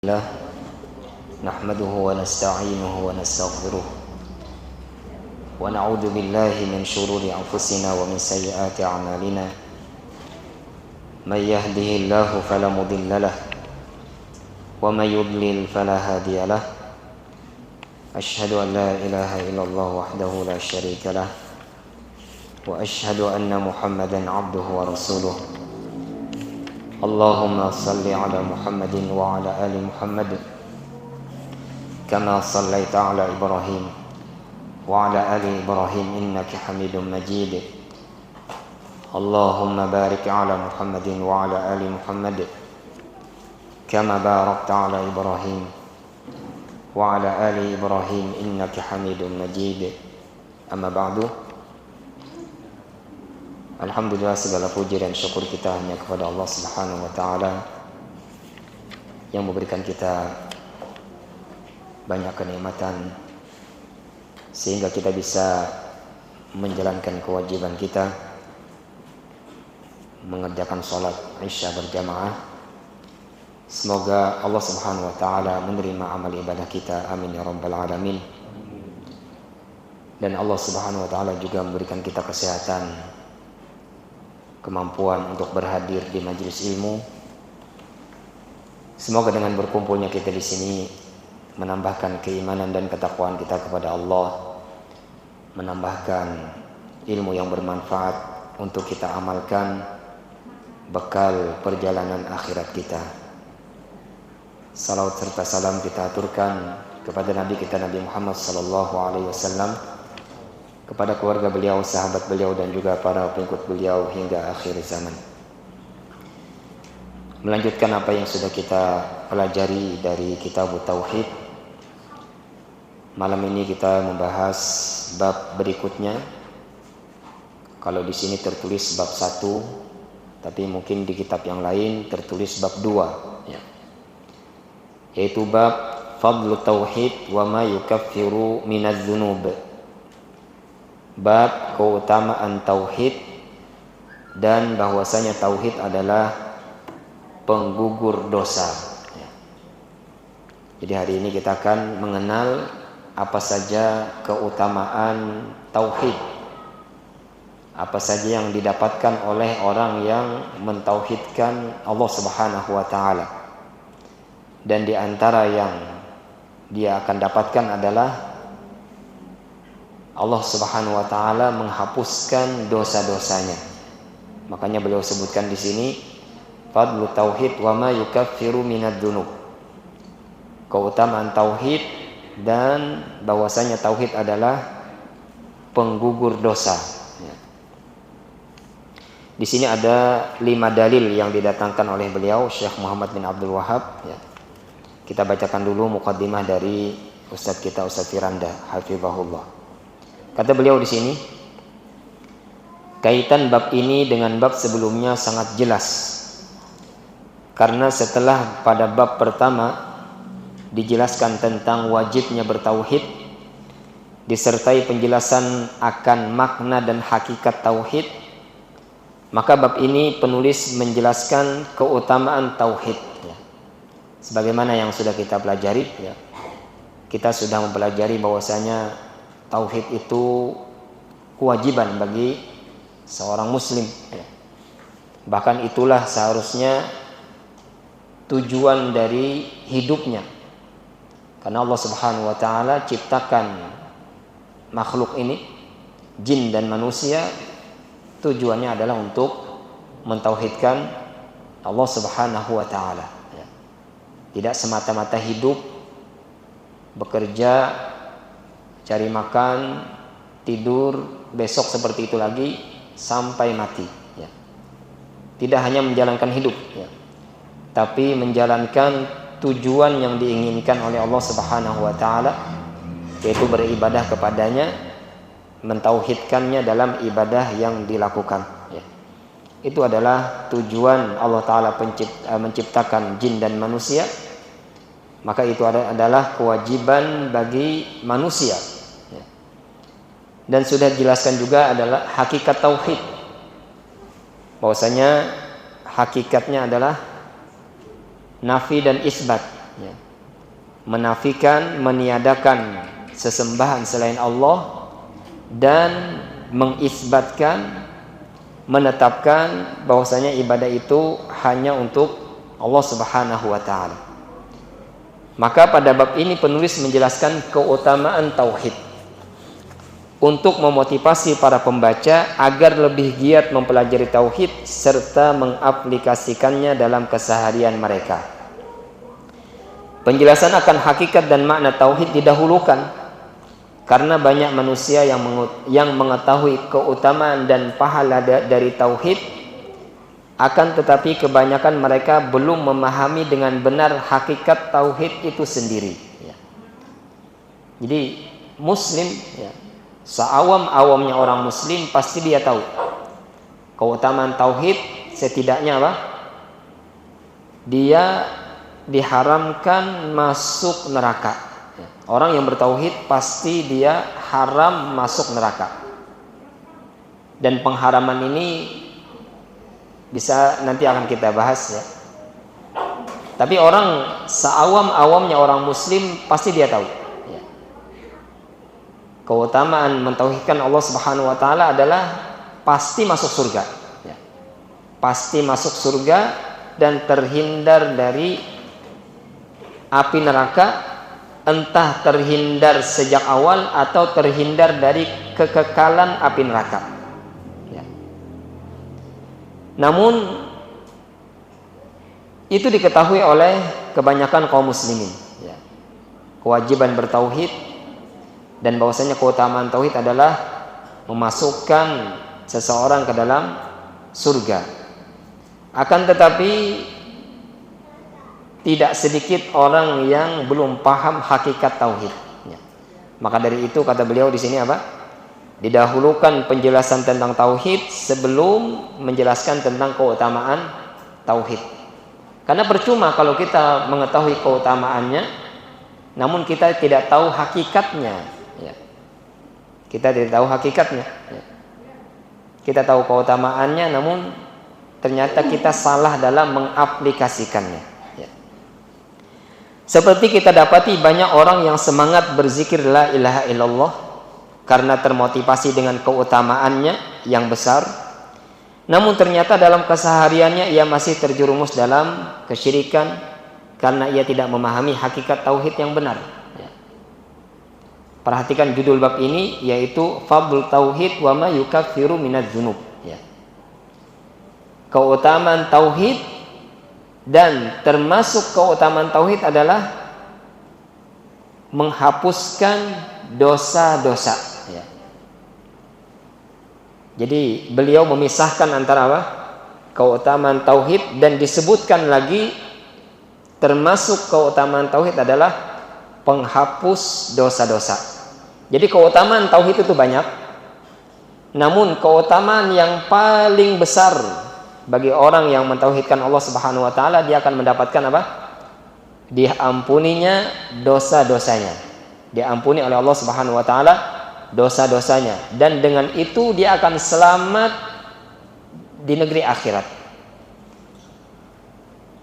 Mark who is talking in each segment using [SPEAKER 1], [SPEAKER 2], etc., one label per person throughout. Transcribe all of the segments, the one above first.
[SPEAKER 1] الله نحمده ونستعينه ونستغفره ونعوذ بالله من شرور أنفسنا ومن سيئات أعمالنا من يهده الله فلا مضل له ومن يضلل فلا هادي له أشهد أن لا إله إلا الله وحده لا شريك له وأشهد أن محمدا عبده ورسوله اللهم صل على محمد وعلى آل محمد كما صليت على إبراهيم وعلى آل إبراهيم إنك حميد مجيد اللهم بارك على محمد وعلى آل محمد كما باركت على إبراهيم وعلى آل إبراهيم إنك حميد مجيد أما بعد. Alhamdulillah, segala puji dan syukur kita hanya kepada Allah Subhanahu wa taala yang memberikan kita banyak kenikmatan sehingga kita bisa menjalankan kewajiban kita mengerjakan salat Isya berjamaah. Semoga Allah Subhanahu wa taala menerima amal ibadah kita, amin ya rabbal alamin. Dan Allah Subhanahu wa taala juga memberikan kita kesehatan, kemampuan untuk berhadir di majelis ilmu. Semoga dengan berkumpulnya kita di sini menambahkan keimanan dan ketakwaan kita kepada Allah, menambahkan ilmu yang bermanfaat untuk kita amalkan bekal perjalanan akhirat kita. Salawat serta salam kita aturkan kepada Nabi kita Nabi Muhammad sallallahu alaihi wasallam, kepada keluarga beliau, sahabat beliau dan juga para pengikut beliau hingga akhir zaman. Melanjutkan apa yang sudah kita pelajari dari kitab Tauhid. Malam ini kita membahas bab berikutnya. Kalau di sini tertulis bab 1, tapi mungkin di kitab yang lain tertulis bab 2 ya. Yaitu bab Fadlu Tauhid wa ma yukaffiru minadz dzunub. Bab keutamaan tauhid dan bahwasanya tauhid adalah penggugur dosa. Jadi hari ini kita akan mengenal apa saja keutamaan tauhid, apa saja yang didapatkan oleh orang yang mentauhidkan Allah Subhanahu wa taala. Dan di antara yang dia akan dapatkan adalah Allah Subhanahu wa taala menghapuskan dosa-dosanya. Makanya beliau sebutkan di sini fadlu tauhid wa ma yukaffiru minadz dzunub. Keutamaan tauhid dan bahwasanya tauhid adalah penggugur dosa. Di sini ada 5 dalil yang didatangkan oleh beliau Syekh Muhammad bin Abdul Wahhab ya. Kita bacakan dulu muqaddimah dari Ustaz kita Ustaz Firanda hafizahullah. Kata beliau di sini, kaitan bab ini dengan bab sebelumnya sangat jelas. Karena setelah pada bab pertama dijelaskan tentang wajibnya bertauhid, disertai penjelasan akan makna dan hakikat tauhid, maka bab ini penulis menjelaskan keutamaan tauhid. Sebagaimana yang sudah kita pelajari, kita sudah mempelajari bahwasanya tauhid itu kewajiban bagi seorang muslim. Bahkan itulah seharusnya tujuan dari hidupnya. Karena Allah Subhanahu wa taala ciptakan makhluk ini, jin dan manusia, tujuannya adalah untuk mentauhidkan Allah Subhanahu wa taala. Tidak semata-mata hidup, bekerja, cari makan, tidur, besok seperti itu lagi sampai mati ya. Tidak hanya menjalankan hidup ya, tapi menjalankan tujuan yang diinginkan oleh Allah Subhanahu wa taala, yaitu beribadah kepadanya, mentauhidkannya dalam ibadah yang dilakukan ya. Itu adalah tujuan Allah taala menciptakan jin dan manusia. Maka itu adalah kewajiban bagi manusia. Dan sudah dijelaskan juga adalah hakikat tauhid. Bahwasanya hakikatnya adalah nafi dan isbat ya, menafikan, meniadakan sesembahan selain Allah dan mengisbatkan, menetapkan bahwasanya ibadah itu hanya untuk Allah Subhanahu wa taala. Maka pada bab ini penulis menjelaskan keutamaan tauhid untuk memotivasi para pembaca agar lebih giat mempelajari tauhid serta mengaplikasikannya dalam keseharian mereka. Penjelasan akan hakikat dan makna tauhid didahulukan karena banyak manusia yang mengetahui keutamaan dan pahala dari tauhid, akan tetapi kebanyakan mereka belum memahami dengan benar hakikat tauhid itu sendiri. Ya. Jadi Muslim, ya, seawam-awamnya orang Muslim pasti dia tahu keutamaan tauhid. Setidaknya apa? Dia diharamkan masuk neraka. Orang yang bertauhid pasti dia haram masuk neraka. Dan pengharaman ini bisa nanti akan kita bahas, ya. Tapi orang seawam-awamnya orang Muslim pasti dia tahu, ya, keutamaan mentauhidkan Allah Subhanahu wa taala adalah pasti masuk surga, ya. Pasti masuk surga dan terhindar dari api neraka, entah terhindar sejak awal atau terhindar dari kekekalan api neraka, ya. Namun itu diketahui oleh kebanyakan kaum muslimin, ya, kewajiban bertauhid dan bahwasanya keutamaan tauhid adalah memasukkan seseorang ke dalam surga. Akan tetapi tidak sedikit orang yang belum paham hakikat tauhid, ya. Maka dari itu kata beliau di sini apa? Didahulukan penjelasan tentang tauhid sebelum menjelaskan tentang keutamaan tauhid. Karena percuma kalau kita mengetahui keutamaannya namun kita tidak tahu hakikatnya, ya. Kita tidak tahu hakikatnya, ya. Kita tahu keutamaannya namun ternyata kita salah dalam mengaplikasikannya, ya. Seperti kita dapati banyak orang yang semangat berzikir la ilaha illallah karena termotivasi dengan keutamaannya yang besar, namun ternyata dalam kesehariannya ia masih terjerumus dalam kesyirikan karena ia tidak memahami hakikat tauhid yang benar, ya. Perhatikan judul bab ini, yaitu Fadl Tauhid wa ma yukaffiru minadz dzunub, ya. Keutamaan tauhid, dan termasuk keutamaan tauhid adalah menghapuskan dosa-dosa, ya. Jadi beliau memisahkan antara apa? Keutamaan tauhid, dan disebutkan lagi termasuk keutamaan tauhid adalah penghapus dosa-dosa. Jadi keutamaan tauhid itu banyak, namun keutamaan yang paling besar bagi orang yang mentauhidkan Allah Subhanahu wa taala, dia akan mendapatkan apa? Diampuninya dosa-dosanya. Diampuni oleh Allah Subhanahu wa taala dosa-dosanya, dan dengan itu dia akan selamat di negeri akhirat.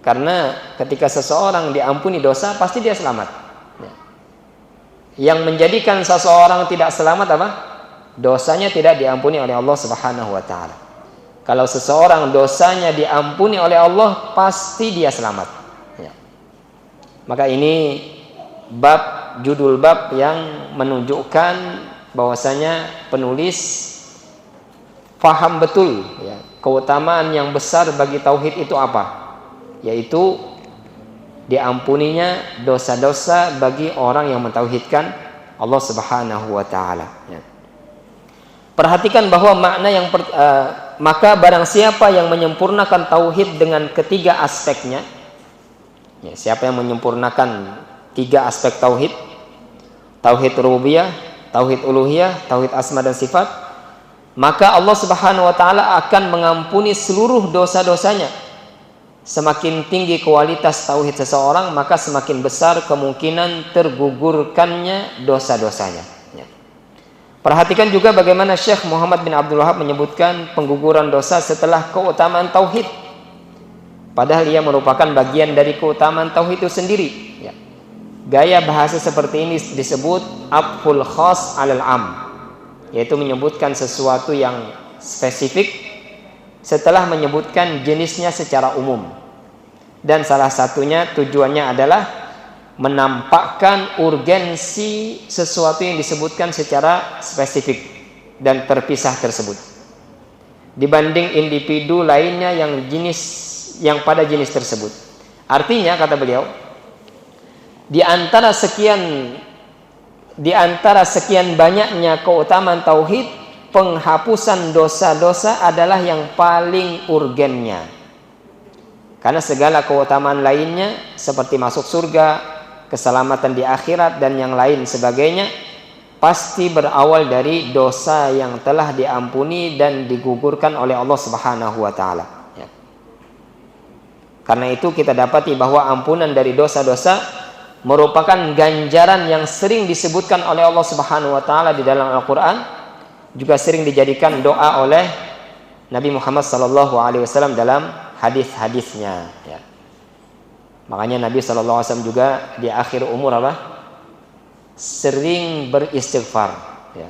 [SPEAKER 1] Karena ketika seseorang diampuni dosa, pasti dia selamat, ya. Yang menjadikan seseorang tidak selamat apa? Dosanya tidak diampuni oleh Allah Subhanahu wa taala. Kalau seseorang dosanya diampuni oleh Allah, pasti dia selamat, ya. Maka ini judul bab yang menunjukkan bahwasanya penulis faham betul, ya, keutamaan yang besar bagi tauhid itu apa, yaitu diampuninya dosa-dosa bagi orang yang mentauhidkan Allah Subhanahu wa taala, ya. Perhatikan bahwa makna yang maka barang siapa yang menyempurnakan tauhid dengan ketiga aspeknya, ya, siapa yang menyempurnakan tiga aspek tauhid, tauhid rububiyah, tauhid uluhiyah, tauhid asma dan sifat, maka Allah Subhanahu wa taala akan mengampuni seluruh dosa-dosanya. Semakin tinggi kualitas tauhid seseorang, maka semakin besar kemungkinan tergugurkannya dosa-dosanya, ya. Perhatikan juga bagaimana Syekh Muhammad bin Abdul Wahab menyebutkan pengguguran dosa setelah keutamaan tauhid, padahal ia merupakan bagian dari keutamaan tauhid itu sendiri, ya. Gaya bahasa seperti ini disebut atful khas 'alal 'am, yaitu menyebutkan sesuatu yang spesifik setelah menyebutkan jenisnya secara umum. Dan salah satunya tujuannya adalah menampakkan urgensi sesuatu yang disebutkan secara spesifik dan terpisah tersebut dibanding individu lainnya yang pada jenis tersebut. Artinya, kata beliau, di antara sekian banyaknya keutamaan tauhid, penghapusan dosa-dosa adalah yang paling urgennya. Karena segala keutamaan lainnya seperti masuk surga, keselamatan di akhirat dan yang lain sebagainya pasti berawal dari dosa yang telah diampuni dan digugurkan oleh Allah Subhanahu wa taala. Ya. Karena itu kita dapati bahwa ampunan dari dosa-dosa merupakan ganjaran yang sering disebutkan oleh Allah Subhanahu wa taala di dalam Al-Qur'an, juga sering dijadikan doa oleh Nabi Muhammad sallallahu alaihi wasallam dalam hadis-hadisnya, ya. Makanya Nabi sallallahu alaihi wasallam juga di akhir umur sering beristighfar, ya.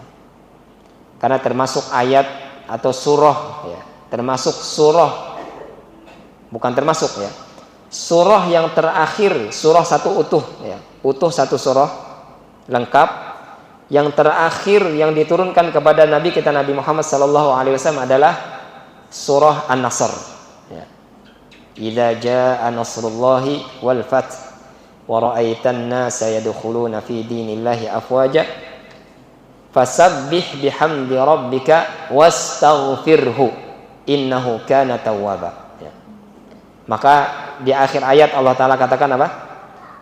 [SPEAKER 1] Karena termasuk ayat atau surah, ya. Termasuk surah, bukan termasuk, ya. Surah yang terakhir, surah satu utuh, ya. Utuh satu surah lengkap, yang terakhir yang diturunkan kepada Nabi kita Nabi Muhammad sallallahu alaihi wasallam adalah surah An-Nasr, ya. Idza jaa nasrullahi wal fath wa ra'aitan nasa yadkhuluna fi dinillahi afwaja fasabbih bihamdi rabbika wastaghfirhu innahu kana tawwaba, ya. Maka di akhir ayat Allah Ta'ala katakan apa?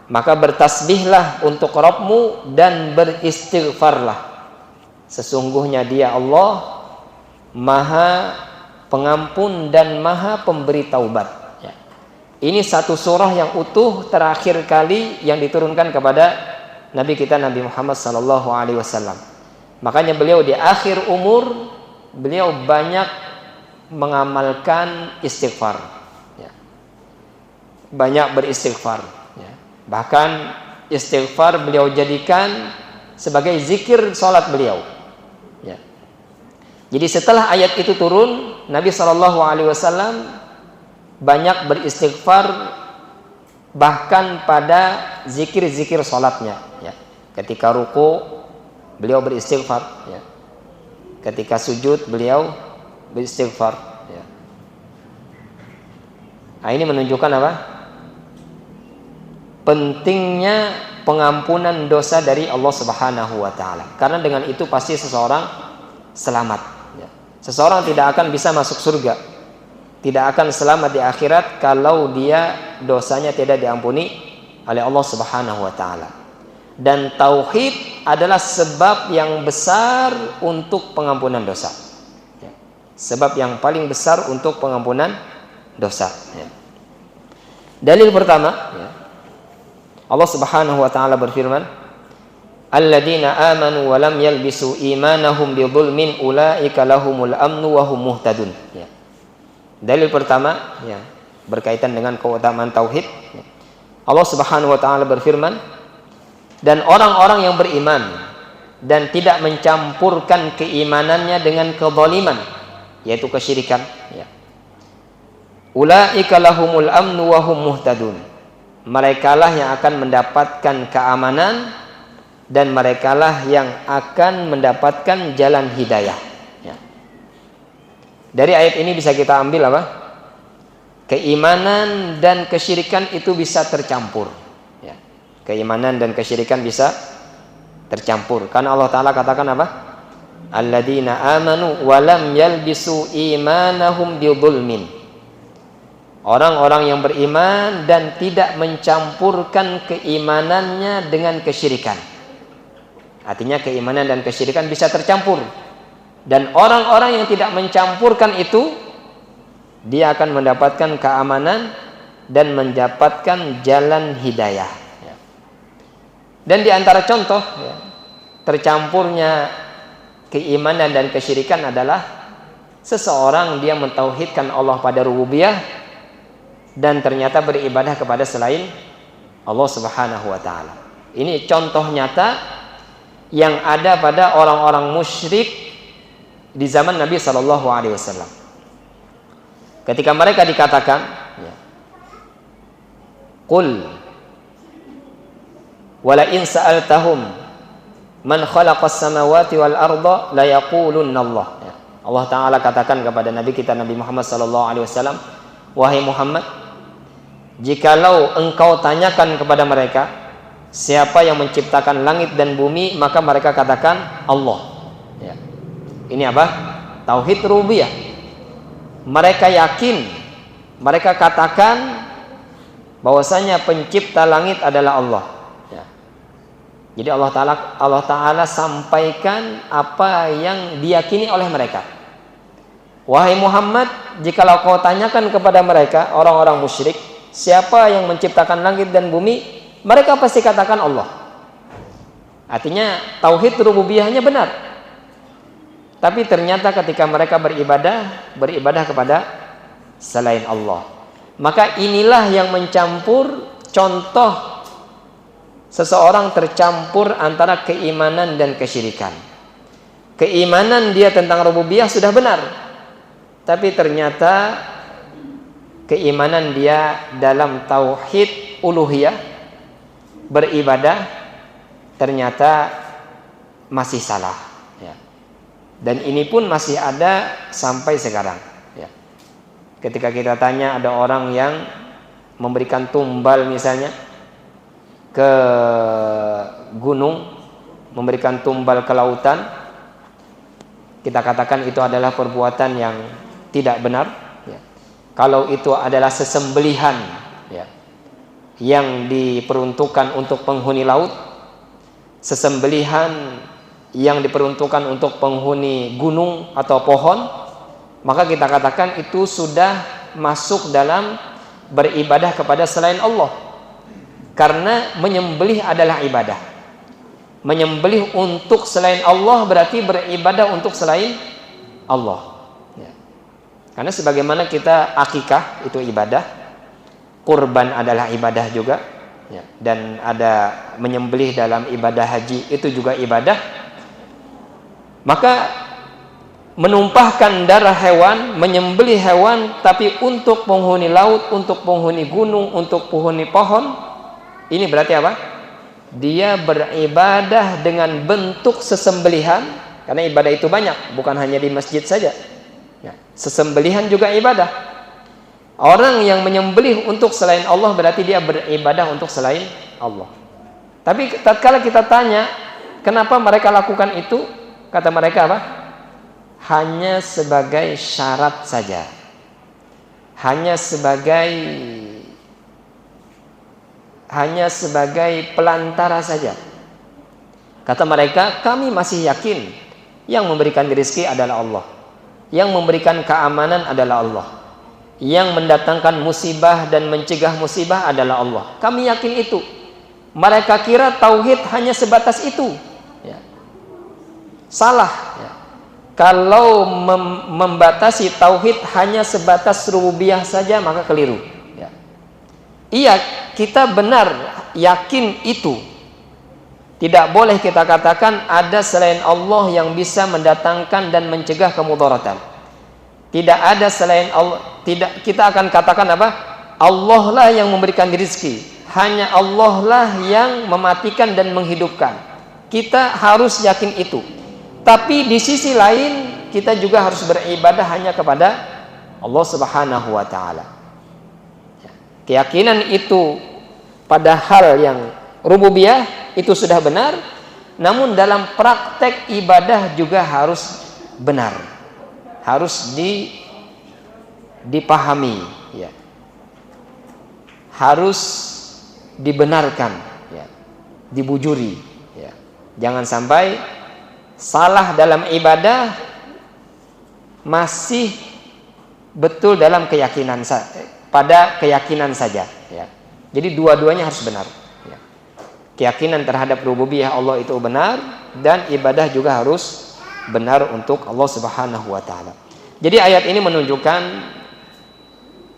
[SPEAKER 1] Maka bertasbihlah untuk Rabbmu dan beristighfarlah, sesungguhnya Dia Allah Maha Pengampun dan Maha Pemberi taubat, ya. Ini satu surah yang utuh terakhir kali yang diturunkan kepada Nabi kita Nabi Muhammad sallallahu alaihi wasallam. Makanya beliau di akhir umur beliau banyak mengamalkan istighfar, ya. Banyak beristighfar, ya. Bahkan istighfar beliau jadikan sebagai zikir salat beliau, ya. Jadi setelah ayat itu turun, Nabi sallallahu alaihi wasallam banyak beristighfar bahkan pada zikir-zikir salatnya, ya. Ketika ruku beliau beristighfar, ya. Ketika sujud beliau beristighfar, ya. Nah, ini menunjukkan apa? Pentingnya pengampunan dosa dari Allah Subhanahu wa taala. Karena dengan itu pasti seseorang selamat, ya. Seseorang tidak akan bisa masuk surga, tidak akan selamat di akhirat kalau dia dosanya tidak diampuni oleh Allah Subhanahu wa taala. Dan tauhid adalah sebab yang besar untuk pengampunan dosa, ya. Sebab yang paling besar untuk pengampunan dosa, ya. Dalil pertama, ya. Allah Subhanahu wa taala berfirman, alladzina amanu wa lam yalbisu imanahum bidzulmin ulaika lahumul amnu wa hum muhtadun, ya. Dalil pertama, ya, berkaitan dengan keutamaan tauhid, ya. Allah Subhanahu wa taala berfirman, dan orang-orang yang beriman dan tidak mencampurkan keimanannya dengan kezaliman, yaitu kesyirikan, ya. Ulaika lahumul amnu wa hum muhtadun. Merekalah yang akan mendapatkan keamanan dan merekalah yang akan mendapatkan jalan hidayah, ya. Dari ayat ini bisa kita ambil apa? Keimanan dan kesyirikan itu bisa tercampur, ya. Keimanan dan kesyirikan bisa tercampur. Karena Allah Ta'ala katakan apa? Alladzina amanu wa lam yalbisu imanahum bidzulmin. Orang-orang yang beriman dan tidak mencampurkan keimanannya dengan kesyirikan. Artinya keimanan dan kesyirikan bisa tercampur. Dan orang-orang yang tidak mencampurkan itu, dia akan mendapatkan keamanan dan mendapatkan jalan hidayah, ya. Dan di antara contoh, ya, tercampurnya keimanan dan kesyirikan adalah seseorang dia mentauhidkan Allah pada rububiyah dan ternyata beribadah kepada selain Allah Subhanahu wa taala. Ini contoh nyata yang ada pada orang-orang musyrik di zaman Nabi Shallallahu Alaihi Wasallam. Ketika mereka dikatakan, ya, Qul wala in sa'altahum man khalaqas samawati wal arda la yaqulunna Allah. Ya. Allah Ta'ala katakan kepada Nabi kita Nabi Muhammad Sallallahu Alaihi Wasallam, wahai Muhammad, jikalau engkau tanyakan kepada mereka siapa yang menciptakan langit dan bumi, maka mereka katakan Allah. Ya. Ini apa? Tauhid rububiyah. Mereka yakin, mereka katakan bahwasanya pencipta langit adalah Allah. Ya. Jadi Allah Ta'ala sampaikan apa yang diyakini oleh mereka. Wahai Muhammad, jikalau kau tanyakan kepada mereka orang-orang musyrik, siapa yang menciptakan langit dan bumi, mereka pasti katakan Allah. Artinya tauhid rububiyahnya benar. Tapi ternyata ketika mereka beribadah kepada selain Allah. Maka inilah yang mencampur contoh seseorang tercampur antara keimanan dan kesyirikan. Keimanan dia tentang rububiyah sudah benar. Tapi ternyata keimanan dia dalam tauhid uluhiyah beribadah ternyata masih salah, ya. Dan ini pun masih ada sampai sekarang, ya. Ketika kita tanya ada orang yang memberikan tumbal misalnya ke gunung, memberikan tumbal ke lautan, kita katakan itu adalah perbuatan yang tidak benar, ya. Kalau itu adalah sesembelihan, ya, yang diperuntukkan untuk penghuni laut, sesembelihan yang diperuntukkan untuk penghuni gunung atau pohon, maka kita katakan itu sudah masuk dalam beribadah kepada selain Allah. Karena menyembelih adalah ibadah. Menyembelih untuk selain Allah berarti beribadah untuk selain Allah. Ya. Karena sebagaimana kita akikah itu ibadah, kurban adalah ibadah juga, ya. Dan ada menyembelih dalam ibadah haji itu juga ibadah. Maka menumpahkan darah hewan, menyembelih hewan tapi untuk penghuni laut, untuk penghuni gunung, untuk penghuni pohon, ini berarti apa? Dia beribadah dengan bentuk sesembelihan, karena ibadah itu banyak, bukan hanya di masjid saja, ya. Sesembelihan juga ibadah. Orang yang menyembelih untuk selain Allah berarti dia beribadah untuk selain Allah. Tapi tatkala kita tanya kenapa mereka lakukan itu, kata mereka apa? Hanya sebagai syarat saja. Hanya sebagai pelantara saja. Kata mereka, kami masih yakin yang memberikan rezeki adalah Allah, yang memberikan keamanan adalah Allah, yang mendatangkan musibah dan mencegah musibah adalah Allah. Kami yakin itu. Mereka kira tauhid hanya sebatas itu, ya. Salah, ya. Kalau membatasi tauhid hanya sebatas rububiyah saja, maka keliru, ya. Iya, kita benar yakin itu. Tidak boleh kita katakan ada selain Allah yang bisa mendatangkan dan mencegah kemudaratan. Tidak ada selain Allah. Tidak, kita akan katakan apa? Allah lah yang memberikan rezeki. Hanya Allah lah yang mematikan dan menghidupkan. Kita harus yakin itu. Tapi di sisi lain kita juga harus beribadah hanya kepada Allah Subhanahu wa taala. Keyakinan itu pada hal yang rububiyah itu sudah benar, namun dalam praktek ibadah juga harus benar. Harus dipahami, ya. Harus dibenarkan, ya. Dibujuri, ya. Jangan sampai salah dalam ibadah masih betul dalam keyakinan pada keyakinan saja, ya. Jadi dua-duanya harus benar, ya. Keyakinan terhadap rububiyah Allah itu benar, dan ibadah juga harus benar untuk Allah Subhanahu wa taala. Jadi ayat ini menunjukkan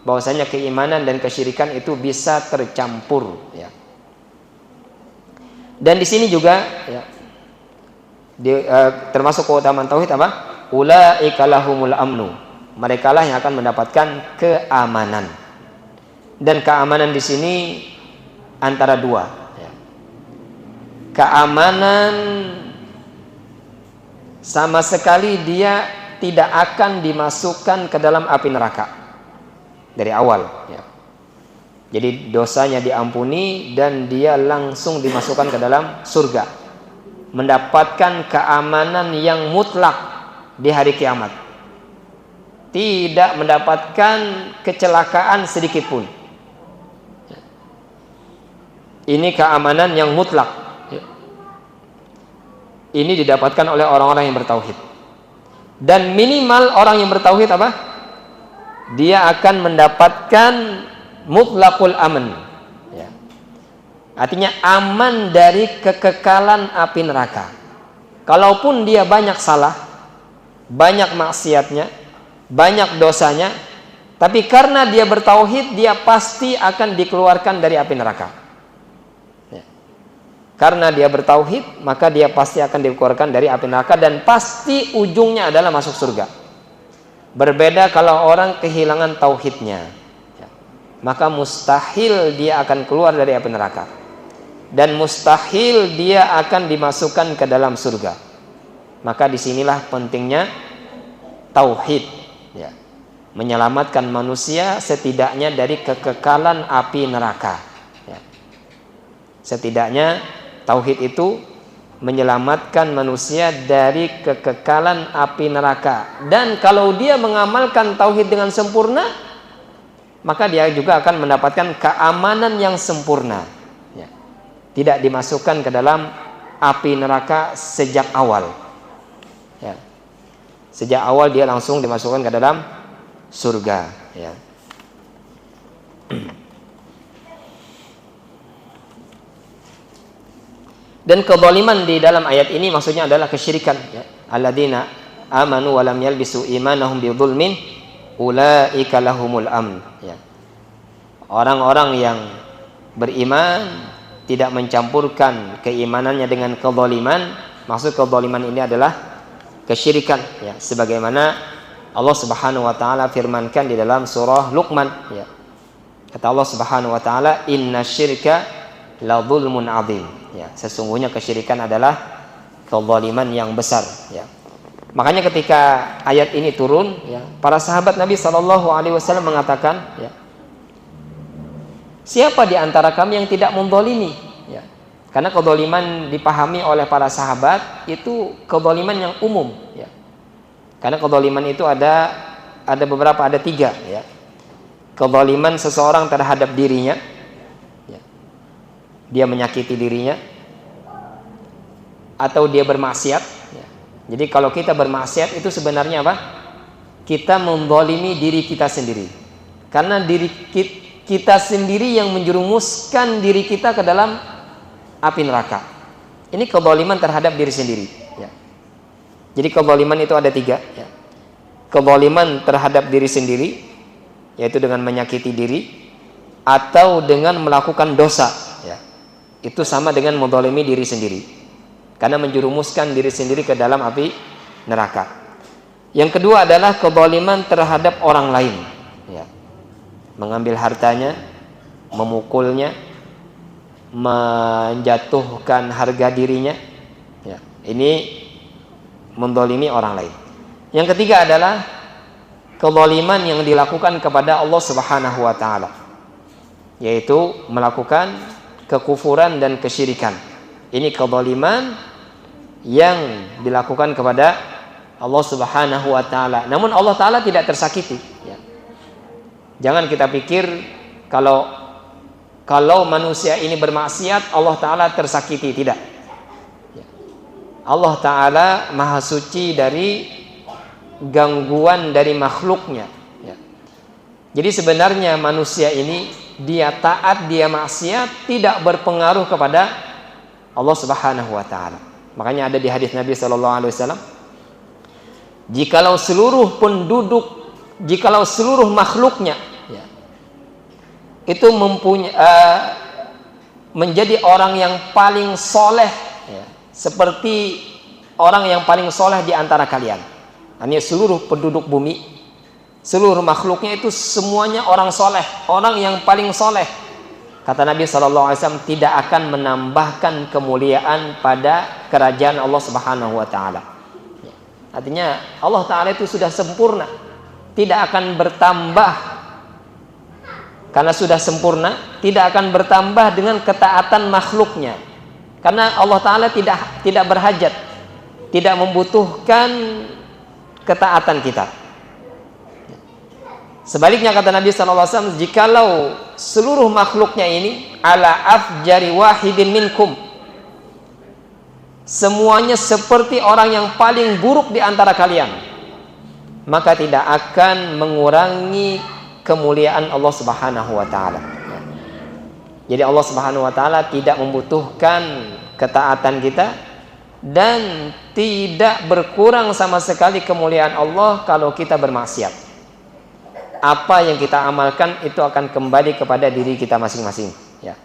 [SPEAKER 1] bahwasanya keimanan dan kesyirikan itu bisa tercampur, ya. Dan di sini juga ya, termasuk keutamaan tauhid apa? Ulaika lahumul amnu. Mereka lah yang akan mendapatkan keamanan. Dan keamanan di sini antara dua. Ya. Keamanan sama sekali dia tidak akan dimasukkan ke dalam api neraka dari awal. Ya. Jadi dosanya diampuni dan dia langsung dimasukkan ke dalam surga, mendapatkan keamanan yang mutlak di hari kiamat, tidak mendapatkan kecelakaan sedikit pun. Ini keamanan yang mutlak. Ini didapatkan oleh orang-orang yang bertauhid. Dan minimal orang yang bertauhid apa? Dia akan mendapatkan mutlaqul aman. Ya. Artinya aman dari kekekalan api neraka. Kalaupun dia banyak salah, banyak maksiatnya, banyak dosanya, tapi karena dia bertauhid, dia pasti akan dikeluarkan dari api neraka. Ya. Karena dia bertauhid, maka dia pasti akan dikeluarkan dari api neraka dan pasti ujungnya adalah masuk surga. Berbeda kalau orang kehilangan tauhidnya, ya, maka mustahil dia akan keluar dari api neraka dan mustahil dia akan dimasukkan ke dalam surga. Maka disinilah pentingnya tauhid, ya, menyelamatkan manusia setidaknya dari kekekalan api neraka. Ya. Setidaknya tauhid itu menyelamatkan manusia dari kekekalan api neraka. Dan kalau dia mengamalkan tauhid dengan sempurna, maka dia juga akan mendapatkan keamanan yang sempurna. Ya. Tidak dimasukkan ke dalam api neraka sejak awal. Ya. Sejak awal dia langsung dimasukkan ke dalam surga. Ya. Dan kezaliman di dalam ayat ini maksudnya adalah kesyirikan. Ya. Alladzina amanu wa lam yalbisu imanahum bidzulmin ulaika lahumul amn. Ya. Orang-orang yang beriman tidak mencampurkan keimanannya dengan kezaliman. Maksud kezaliman ini adalah kesyirikan. Ya. Sebagaimana Allah Subhanahu wa taala firmankan di dalam surah Luqman. Ya. Kata Allah Subhanahu wa taala, "Innasyirka la dzulmun 'adzim." Ya, sesungguhnya kesyirikan adalah kezaliman yang besar. Ya. Makanya ketika ayat ini turun, ya, para sahabat Nabi SAW mengatakan, ya, siapa di antara kami yang tidak menzalimi? Ya. Karena kezaliman dipahami oleh para sahabat itu kezaliman yang umum. Ya. Karena kezaliman itu ada beberapa, ada tiga. Ya. Kezaliman seseorang terhadap dirinya. Dia menyakiti dirinya atau dia bermaksiat. Jadi kalau kita bermaksiat itu sebenarnya apa? Kita menzalimi diri kita sendiri. Karena diri kita sendiri yang menjerumuskan diri kita ke dalam api neraka. Ini kezaliman terhadap diri sendiri. Ya. Jadi kezaliman itu ada tiga. Ya. Kezaliman terhadap diri sendiri, yaitu dengan menyakiti diri atau dengan melakukan dosa. Itu sama dengan menzalimi diri sendiri, karena menjerumuskan diri sendiri ke dalam api neraka. Yang kedua adalah kezaliman terhadap orang lain, ya. Mengambil hartanya, memukulnya, menjatuhkan harga dirinya, ya. Ini menzalimi orang lain. Yang ketiga adalah kezaliman yang dilakukan kepada Allah Subhanahu wa taala, yaitu melakukan kekufuran dan kesyirikan. Ini kezaliman yang dilakukan kepada Allah Subhanahu wa taala. Namun Allah taala tidak tersakiti, ya. Jangan kita pikir kalau manusia ini bermaksiat Allah taala tersakiti, tidak. Ya. Allah taala maha suci dari gangguan dari makhluknya, ya. Jadi sebenarnya manusia ini dia taat, dia maksiat tidak berpengaruh kepada Allah Subhanahu wa taala. Makanya ada di hadis Nabi sallallahu alaihi wasallam, jikalau seluruh makhluknya, ya, itu
[SPEAKER 2] menjadi orang yang paling soleh, ya, seperti orang yang paling soleh di antara kalian. Hanya seluruh penduduk bumi, seluruh makhluknya itu semuanya orang soleh, orang yang paling soleh. Kata Nabi SAW, tidak akan menambahkan kemuliaan pada kerajaan Allah Subhanahu Wa Taala. Artinya Allah Taala itu sudah sempurna, tidak akan bertambah. Karena sudah sempurna, tidak akan bertambah dengan ketaatan makhluknya. Karena Allah Ta'ala tidak berhajat, tidak membutuhkan ketaatan kita. Sebaliknya kata Nabi SAW, jikalau seluruh makhluknya ini ala afjari wahidin minkum, semuanya seperti orang yang paling buruk di antara kalian, maka tidak akan mengurangi kemuliaan Allah Subhanahu wa taala. Jadi Allah Subhanahu wa taala tidak membutuhkan ketaatan kita dan tidak berkurang sama sekali kemuliaan Allah kalau kita bermaksiat. Apa yang kita amalkan itu akan kembali kepada diri kita masing-masing, ya.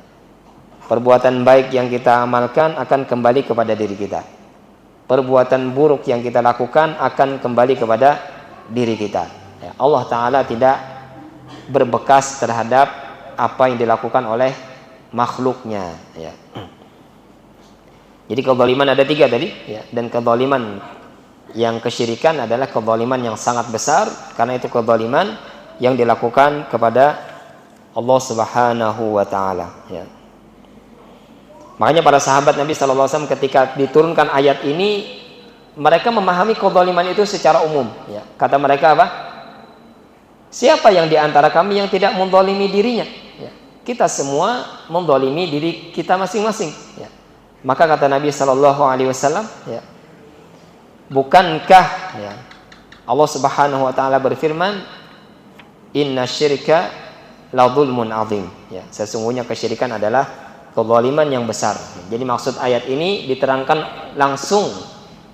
[SPEAKER 2] Perbuatan baik yang kita amalkan akan kembali kepada diri kita. Perbuatan buruk yang kita lakukan akan kembali kepada diri kita. Ya, Allah Ta'ala tidak berbekas terhadap apa yang dilakukan oleh makhluknya, ya. Jadi kezaliman ada 3 tadi, ya. Dan kezaliman yang kesyirikan adalah kezaliman yang sangat besar, karena itu kezaliman yang dilakukan kepada Allah Subhanahu wa taala, ya. Makanya para sahabat Nabi sallallahu alaihi wasallam ketika diturunkan ayat ini, mereka memahami kezaliman itu secara umum, ya. Kata mereka apa? Siapa yang diantara kami yang tidak menzalimi dirinya? Ya. Kita semua menzalimi diri kita masing-masing, ya. Maka kata Nabi sallallahu alaihi wasallam, ya, bukankah, ya, Allah Subhanahu wa taala berfirman, inna syirka la dzulmun azim, ya, sesungguhnya kesyirikan adalah kezaliman yang besar. Jadi maksud ayat ini diterangkan langsung,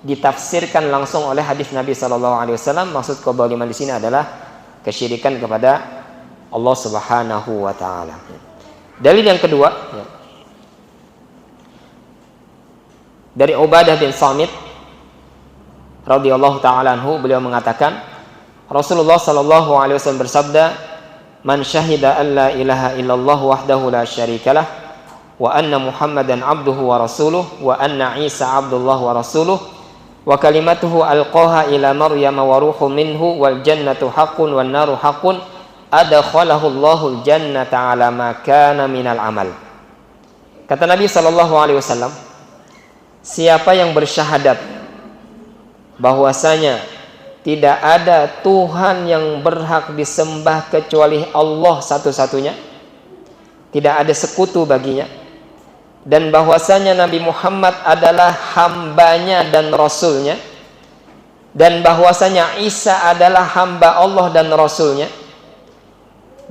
[SPEAKER 2] ditafsirkan langsung oleh hadis Nabi sallallahu alaihi wasallam. Maksud kezaliman di sini adalah kesyirikan kepada Allah Subhanahu wa taala. Dalil yang kedua, ya, dari Ubadah bin Samit radhiyallahu taala anhu, beliau mengatakan Rasulullah sallallahu alaihi wasallam bersabda, man syahida an la ilaha illallah wahdahu la syarikalah wa anna Muhammadan abduhu wa rasuluh wa anna Isa abdullah wa rasuluh wa kalimatuhu alqaha ila Maryam wa ruhun minhu wal jannatu haqqun wan naru haqqun adkhalahu Allahul jannata ala ma kana minal amal. Kata Nabi sallallahu alaihi wasallam, siapa yang bersyahadat bahwasanya tidak ada Tuhan yang berhak disembah kecuali Allah satu-satunya, tidak ada sekutu baginya, dan bahwasanya Nabi Muhammad adalah hambanya dan rasulnya, dan bahwasanya Isa adalah hamba Allah dan rasulnya,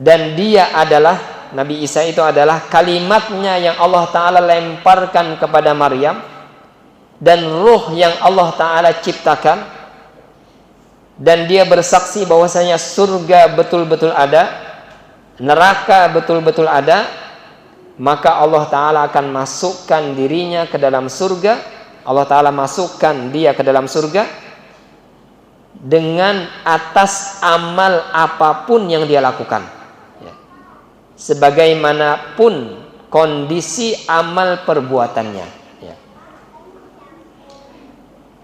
[SPEAKER 2] dan dia adalah, Nabi Isa itu adalah kalimatnya yang Allah Ta'ala lemparkan kepada Maryam, dan ruh yang Allah Ta'ala ciptakan, dan dia bersaksi bahwasanya surga betul-betul ada, neraka betul-betul ada, maka Allah Ta'ala akan masukkan dirinya ke dalam surga. Allah Ta'ala masukkan dia ke dalam surga dengan atas amal apapun yang dia lakukan, ya. Sebagaimanapun kondisi amal perbuatannya, ya.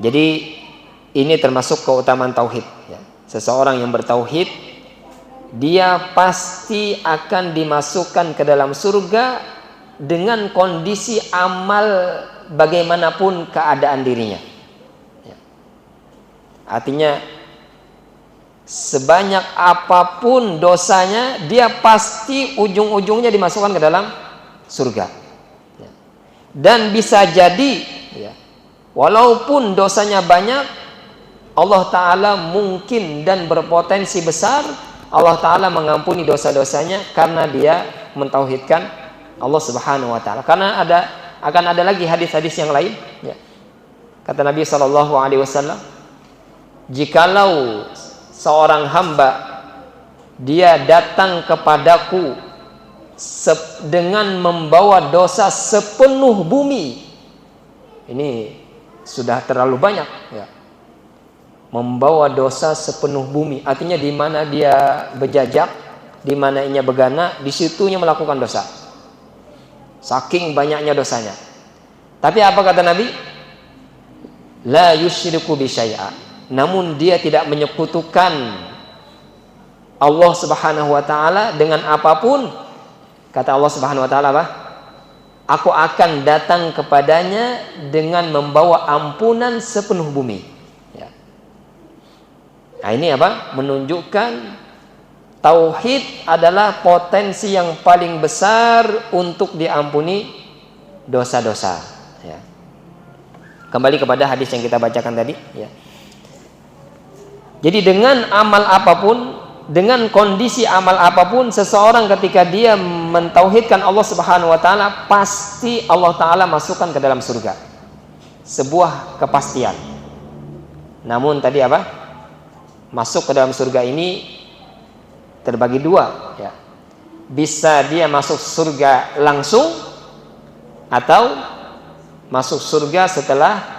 [SPEAKER 2] Jadi ini termasuk keutamaan tauhid, ya. Seseorang yang bertauhid, dia pasti akan dimasukkan ke dalam surga dengan kondisi amal bagaimanapun keadaan dirinya, ya. Artinya sebanyak apapun dosanya, dia pasti ujung-ujungnya dimasukkan ke dalam surga, ya. Dan bisa jadi, ya, walaupun dosanya banyak, Allah Ta'ala mungkin dan berpotensi besar Allah Ta'ala mengampuni dosa-dosanya karena dia mentauhidkan Allah Subhanahu wa Ta'ala. Karena akan ada lagi hadis-hadis yang lain, ya. Kata Nabi SAW, jikalau seorang hamba dia datang kepadaku dengan membawa dosa sepenuh bumi. Ini sudah terlalu banyak ya. Membawa dosa sepenuh bumi, artinya di mana dia berjajak, di mana ia begana, di situnya melakukan dosa. Saking banyaknya dosanya. Tapi apa kata Nabi? La yusyriku bi syai'a. Namun dia tidak menyekutukan Allah Subhanahu wa taala dengan apapun. Kata Allah Subhanahu wa taala apa? Aku akan datang kepadanya dengan membawa ampunan sepenuh bumi. Ya. Nah, ini apa? Menunjukkan tauhid adalah potensi yang paling besar untuk diampuni dosa-dosa. Ya. Kembali kepada hadis yang kita bacakan tadi. Ya. Jadi dengan amal apapun, dengan kondisi amal apapun, seseorang ketika dia mentauhidkan Allah Subhanahu wa taala, pasti Allah taala masukkan ke dalam surga. Sebuah kepastian. Namun tadi apa? Masuk ke dalam surga ini terbagi dua, ya. Bisa dia masuk surga langsung atau masuk surga setelah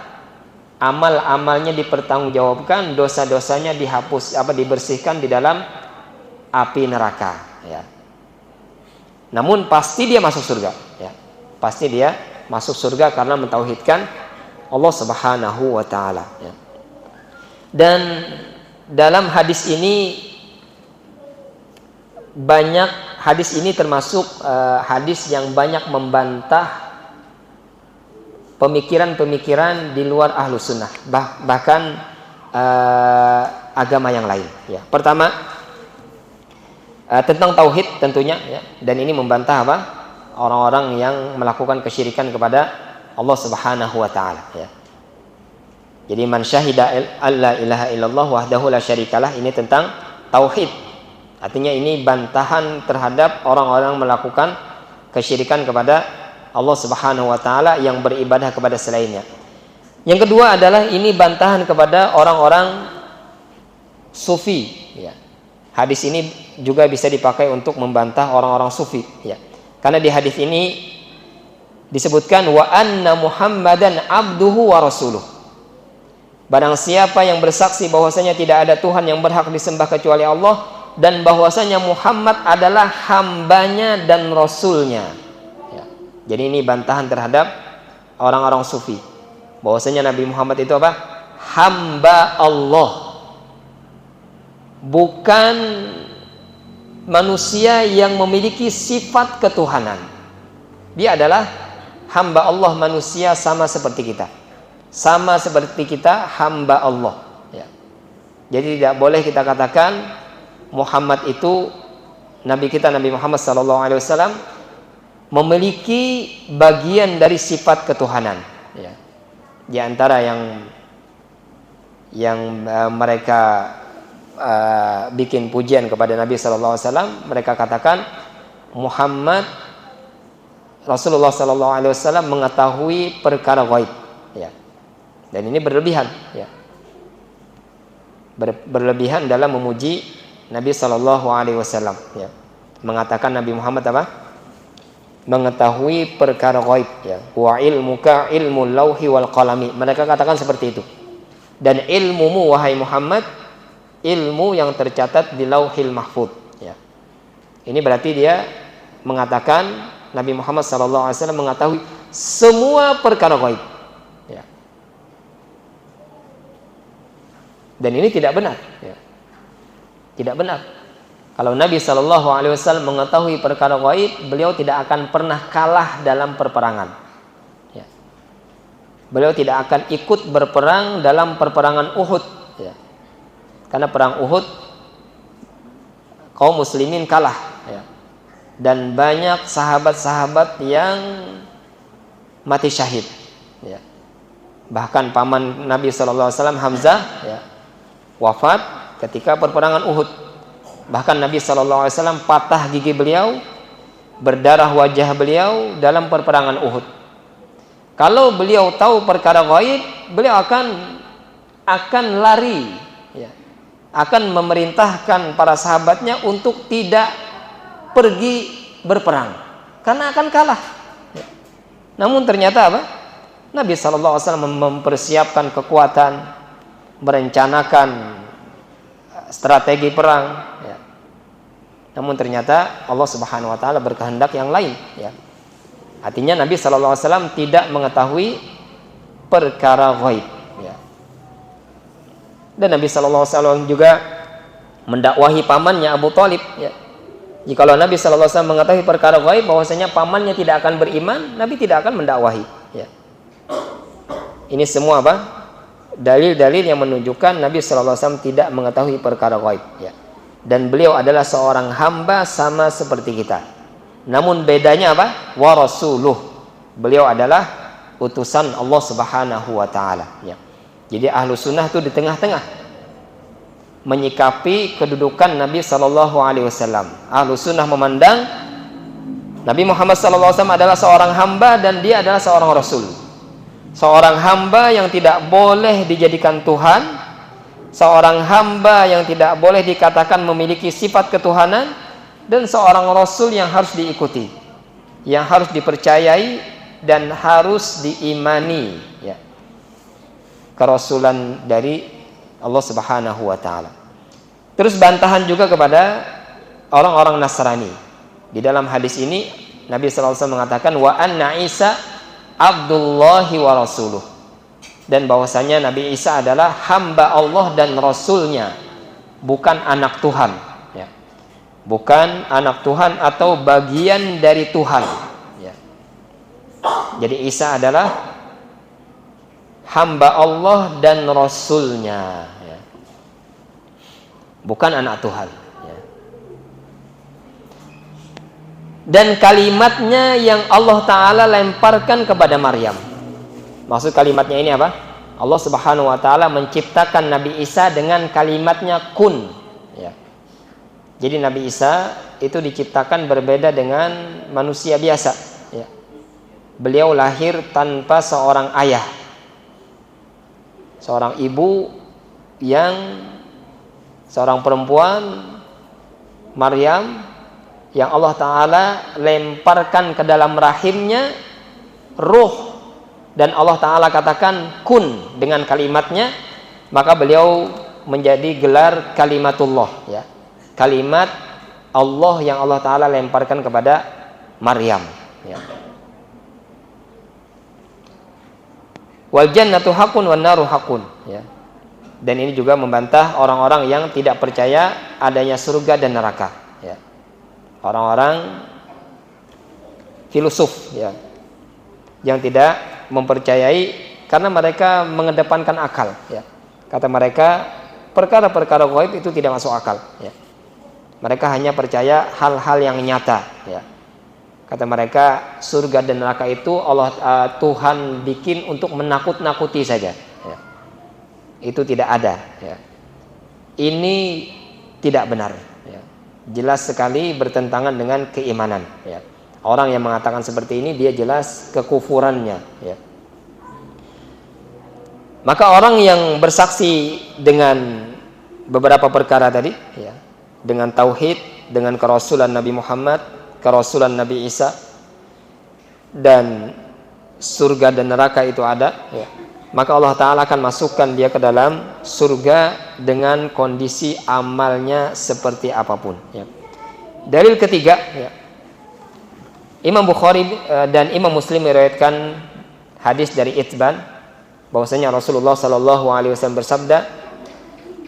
[SPEAKER 2] amal-amalnya dipertanggungjawabkan, dosa-dosanya dihapus, dibersihkan di dalam api neraka, ya. Namun pasti dia masuk surga, ya. Pasti dia masuk surga karena mentauhidkan Allah Subhanahu wa taala, ya. Dan dalam hadis ini termasuk hadis yang banyak membantah pemikiran-pemikiran di luar ahlu sunnah, bahkan agama yang lain. Ya. Pertama tentang tauhid tentunya, ya. Dan ini membantah apa? Orang-orang yang melakukan kesyirikan kepada Allah Subhanahu wa taala. Ya. Jadi man syahida alla ilaha illallah wahdahu la syarikalah, ini tentang tauhid. Artinya ini bantahan terhadap orang-orang melakukan kesyirikan kepada Allah Subhanahu wa taala yang beribadah kepada selainnya. Yang kedua adalah ini bantahan kepada orang-orang sufi, ya. Hadis ini juga bisa dipakai untuk membantah orang-orang sufi, ya. Karena di hadis ini disebutkan wa anna Muhammadan abduhu wa rasuluh. Barang siapa yang bersaksi bahwasanya tidak ada Tuhan yang berhak disembah kecuali Allah, dan bahwasanya Muhammad adalah hambanya dan rasulnya. Ya. Jadi ini bantahan terhadap orang-orang sufi, bahwasanya Nabi Muhammad itu apa? Hamba Allah, bukan manusia yang memiliki sifat ketuhanan. Dia adalah hamba Allah, manusia sama seperti kita. Sama seperti kita, hamba Allah, ya. Jadi tidak boleh kita katakan Muhammad itu, Nabi kita Nabi Muhammad SAW memiliki bagian dari sifat ketuhanan, ya. Di antara yang mereka bikin pujian kepada Nabi SAW, mereka katakan Muhammad, Rasulullah SAW mengetahui perkara gaib, ya. Dan ini berlebihan, ya. Berlebihan dalam memuji Nabi SAW, ya. Mengatakan Nabi Muhammad apa? Mengetahui perkara gaib, ya. Wa ilmuka ilmul lauhi wal qalami. Mereka katakan seperti itu. Dan ilmumu wahai Muhammad, ilmu yang tercatat di Lauhil Mahfuz, ya. Ini berarti dia mengatakan Nabi Muhammad SAW mengetahui semua perkara gaib, ya. Dan ini tidak benar, ya. Tidak benar. Kalau Nabi SAW mengetahui perkara gaib, beliau tidak akan pernah kalah dalam perperangan, ya. Beliau tidak akan ikut berperang dalam perperangan Uhud, ya. Karena perang Uhud kaum muslimin kalah, ya. Dan banyak sahabat-sahabat yang mati syahid, ya. Bahkan paman Nabi SAW Hamzah, ya, wafat ketika perperangan Uhud. Bahkan Nabi SAW patah gigi beliau, berdarah wajah beliau dalam perperangan Uhud. Kalau beliau tahu perkara gaib, beliau akan lari, ya. Akan memerintahkan para sahabatnya untuk tidak pergi berperang karena akan kalah. Namun ternyata apa? Nabi SAW mempersiapkan kekuatan, merencanakan strategi perang. Ya. Namun ternyata Allah Subhanahu Wa Taala berkehendak yang lain. Ya. Artinya Nabi SAW tidak mengetahui perkara ghaib. Ya. Dan Nabi SAW juga mendakwahi pamannya Abu Thalib. Ya. Jikalau Nabi SAW mengetahui perkara ghaib bahwasanya pamannya tidak akan beriman, Nabi tidak akan mendakwahi. Ya. Ini semua apa? Dalil-dalil yang menunjukkan Nabi SAW tidak mengetahui perkara ghaib. Ya. Dan beliau adalah seorang hamba sama seperti kita. Namun bedanya apa? Wa rasuluh. Beliau adalah utusan Allah Subhanahu Wa Taala. Ya. Jadi ahlu sunnah itu di tengah-tengah menyikapi kedudukan Nabi Sallallahu Alaihi Wasallam. Ahlu sunnah memandang Nabi Muhammad Sallallahu Alaihi Wasallam adalah seorang hamba dan dia adalah seorang rasul. Seorang hamba yang tidak boleh dijadikan Tuhan, seorang hamba yang tidak boleh dikatakan memiliki sifat ketuhanan, dan seorang rasul yang harus diikuti, yang harus dipercayai dan harus diimani. Ya. Kerasulan dari Allah Subhanahu Wa Taala. Terus bantahan juga kepada orang-orang Nasrani. Di dalam hadis ini Nabi SAW mengatakan wa anna Isa Abdullahi wa rasuluh, dan bahwasanya Nabi Isa adalah hamba Allah dan rasulnya, bukan anak Tuhan. Ya. Bukan anak Tuhan atau bagian dari Tuhan. Ya. Jadi Isa adalah hamba Allah dan rasulnya, ya. Bukan anak Tuhan. Ya. Dan kalimatnya yang Allah Ta'ala lemparkan kepada Maryam. Maksud kalimatnya ini apa? Allah Subhanahu Wa Ta'ala menciptakan Nabi Isa dengan kalimatnya kun. Ya. Jadi Nabi Isa itu diciptakan berbeda dengan manusia biasa. Ya. Beliau lahir tanpa seorang ayah, seorang ibu yang seorang perempuan, Maryam, yang Allah Ta'ala lemparkan ke dalam rahimnya ruh, dan Allah Ta'ala katakan kun dengan kalimatnya, maka beliau menjadi gelar kalimatullah. Ya. Kalimat Allah yang Allah Ta'ala lemparkan kepada Maryam. Ya. Wal jannatu haqqun wan naru haqqun. Ya. Dan ini juga membantah orang-orang yang tidak percaya adanya surga dan neraka. Ya. Orang-orang filosof, ya, yang tidak mempercayai karena mereka mengedepankan akal. Ya. Kata mereka perkara-perkara ghaib itu tidak masuk akal. Ya. Mereka hanya percaya hal-hal yang nyata. Ya. Kata mereka surga dan neraka itu Tuhan bikin untuk menakut-nakuti saja. Ya. Itu tidak ada. Ya. Ini tidak benar. Ya. Jelas sekali bertentangan dengan keimanan. Ya. Orang yang mengatakan seperti ini dia jelas kekufurannya. Ya. Maka orang yang bersaksi dengan beberapa perkara tadi, ya, dengan tauhid, dengan kerasulan Nabi Muhammad, kerasulan Nabi Isa, dan surga dan neraka itu ada, ya, maka Allah Ta'ala akan masukkan dia ke dalam surga dengan kondisi amalnya seperti apapun. Ya. Dalil ketiga, ya, Imam Bukhari dan Imam Muslim meriwayatkan hadis dari Itban bahwasanya Rasulullah Sallallahu Alaihi Wasallam bersabda,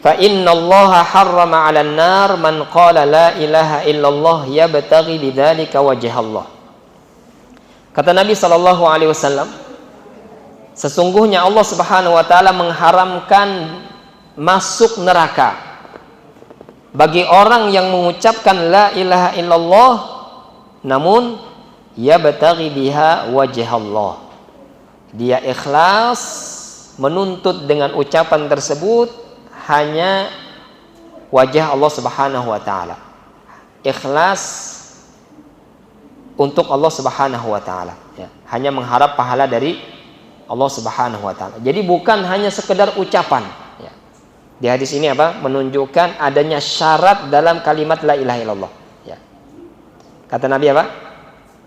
[SPEAKER 2] fa innallaha harrama 'alan nar man qala la ilaha illallah yabtaghi bidzalika wajhallah. Kata Nabi Sallallahu Alaihi Wasallam, sesungguhnya Allah Subhanahu Wa Taala mengharamkan masuk neraka bagi orang yang mengucapkan la ilaha illallah namun yabtaghi biha wajhallah, dia ikhlas menuntut dengan ucapan tersebut hanya wajah Allah Subhanahu Wa Taala, ikhlas untuk Allah Subhanahu Wa Taala, ya, hanya mengharap pahala dari Allah Subhanahu Wa Taala. Jadi bukan hanya sekedar ucapan. Ya. Di hadis ini apa? Menunjukkan adanya syarat dalam kalimat la ilaha illallah. Ya. Kata Nabi apa?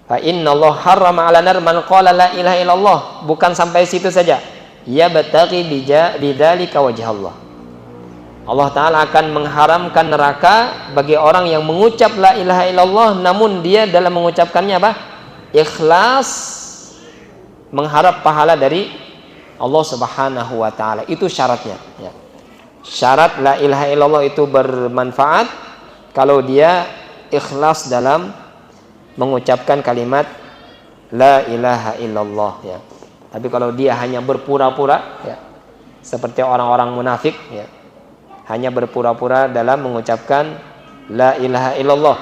[SPEAKER 2] Fa innallaha harrama 'ala nar man qala la ilaha illallah. Bukan sampai situ saja. Ya bataghi bidzalika wajhallah. Allah Ta'ala akan mengharamkan neraka bagi orang yang mengucap la ilaha illallah, namun dia dalam mengucapkannya apa? Ikhlas, mengharap pahala dari Allah Subhanahu wa Ta'ala. Itu syaratnya ya. Syarat la ilaha illallah itu bermanfaat kalau dia ikhlas dalam mengucapkan kalimat la ilaha illallah ya. Tapi kalau dia hanya berpura-pura ya, seperti orang-orang munafik ya, hanya berpura-pura dalam mengucapkan la ilaha illallah,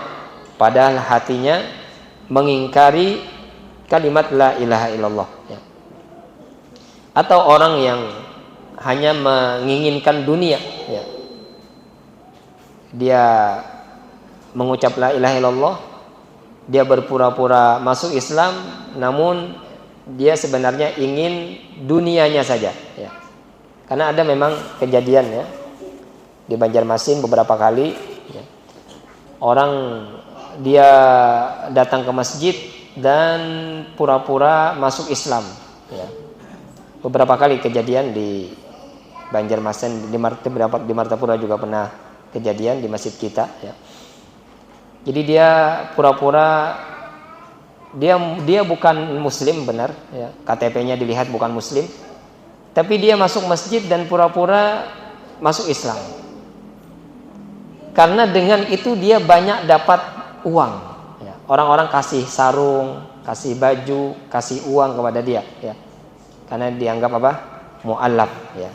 [SPEAKER 2] padahal hatinya mengingkari kalimat la ilaha illallah ya. Atau orang yang hanya menginginkan dunia ya. Dia mengucap la ilaha illallah, dia berpura-pura masuk Islam, namun dia sebenarnya ingin dunianya saja ya. Karena ada memang kejadian ya di Banjarmasin beberapa kali ya. Orang dia datang ke masjid dan pura-pura masuk Islam ya. Beberapa kali kejadian di Banjarmasin, di Martapura juga pernah kejadian di masjid kita ya. Jadi dia pura-pura dia bukan muslim benar ya. KTP-nya dilihat bukan muslim, tapi dia masuk masjid dan pura-pura masuk Islam. Karena dengan itu dia banyak dapat uang ya. Orang-orang kasih sarung, kasih baju, kasih uang kepada dia ya. Karena dianggap apa? Mu'allaf ya.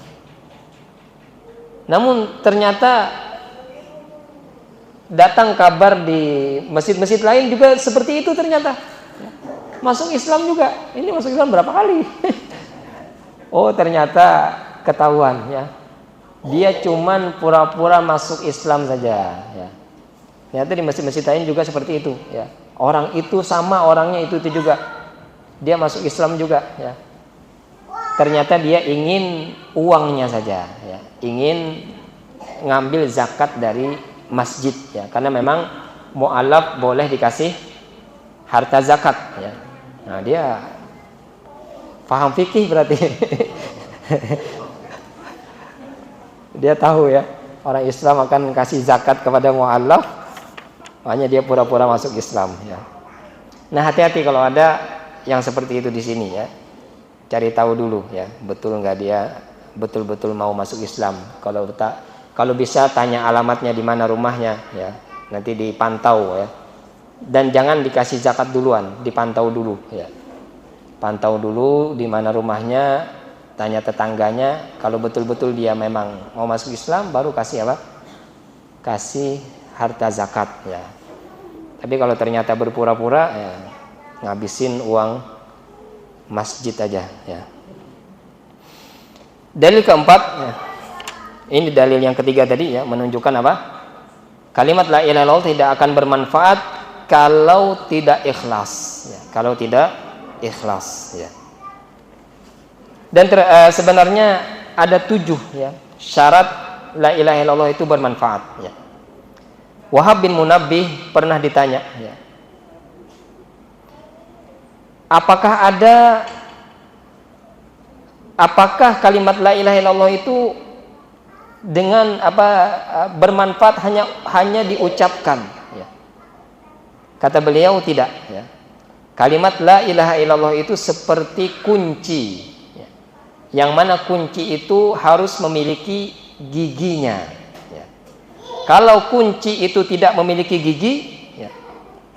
[SPEAKER 2] Namun ternyata datang kabar di masjid-masjid lain juga seperti itu ternyata. Masuk Islam juga. Ini masuk Islam berapa kali? Oh, ternyata ketahuan ya. Dia cuman pura-pura masuk Islam saja ya. Ternyata di masjid-masjid lain juga seperti itu ya. Orang itu sama orangnya itu juga. Dia masuk Islam juga ya. Ternyata dia ingin uangnya saja ya. Ingin ngambil zakat dari masjid ya. Karena memang mu'alaf boleh dikasih harta zakat ya. Nah, dia paham fikih berarti. Dia tahu ya, orang Islam akan kasih zakat kepada mu'alaf, makanya dia pura-pura masuk Islam ya. Nah, hati-hati kalau ada yang seperti itu di sini ya. Cari tahu dulu ya, betul nggak dia betul-betul mau masuk Islam. Kalau bisa tanya alamatnya di mana rumahnya ya. Nanti dipantau ya. Dan jangan dikasih zakat duluan, dipantau dulu ya. Pantau dulu di mana rumahnya, tanya tetangganya. Kalau betul-betul dia memang mau masuk Islam, baru kasih apa? Kasih harta zakat ya. Tapi kalau ternyata berpura-pura ya, ngabisin uang masjid aja ya. Dalil keempat ya. Ini dalil yang ketiga tadi ya, menunjukkan apa? Kalimat la ilaha illallah tidak akan bermanfaat kalau tidak ikhlas ya. Kalau tidak ikhlas ya. Dan sebenarnya ada 7 ya syarat la ilaha illallah itu bermanfaat ya. Wahab bin Munabbih pernah ditanya ya, apakah kalimat la ilaha illallah itu dengan bermanfaat hanya diucapkan ya. Kata beliau tidak ya. Kalimat la ilaha illallah itu seperti kunci ya. Yang mana kunci itu harus memiliki giginya ya. Kalau kunci itu tidak memiliki gigi ya,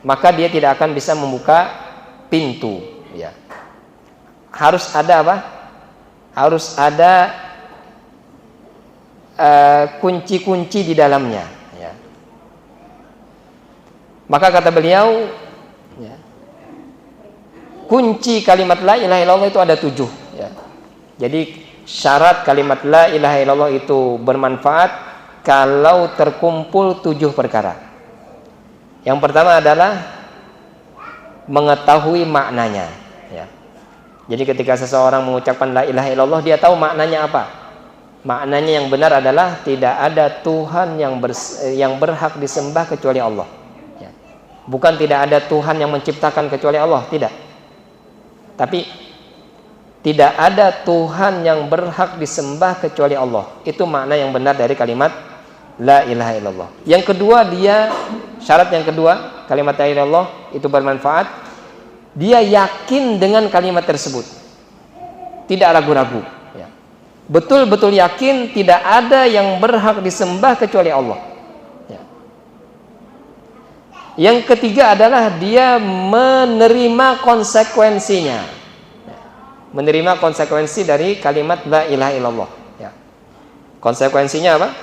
[SPEAKER 2] maka dia tidak akan bisa membuka pintu ya. Harus ada apa? Harus ada kunci-kunci di dalamnya ya. Maka kata beliau ya, kunci kalimat la ilaha illallah itu ada 7 ya. Jadi syarat kalimat la ilaha illallah itu bermanfaat kalau terkumpul 7 perkara. Yang pertama adalah mengetahui maknanya ya. Jadi ketika seseorang mengucapkan la ilaha illallah, dia tahu maknanya apa. Maknanya yang benar adalah tidak ada Tuhan yang berhak disembah kecuali Allah ya. Bukan tidak ada Tuhan yang menciptakan kecuali Allah, tidak. Tapi tidak ada Tuhan yang berhak disembah kecuali Allah. Itu makna yang benar dari kalimat la ilaha illallah. Yang kedua, syarat yang kedua, kalimat la ilaha illallah itu bermanfaat. Dia yakin dengan kalimat tersebut. Tidak ragu-ragu. Ya. Betul-betul yakin tidak ada yang berhak disembah kecuali Allah. Ya. Yang ketiga adalah dia menerima konsekuensinya. Ya. Menerima konsekuensi dari kalimat la ilaha illallah. Ya. Konsekuensinya apa?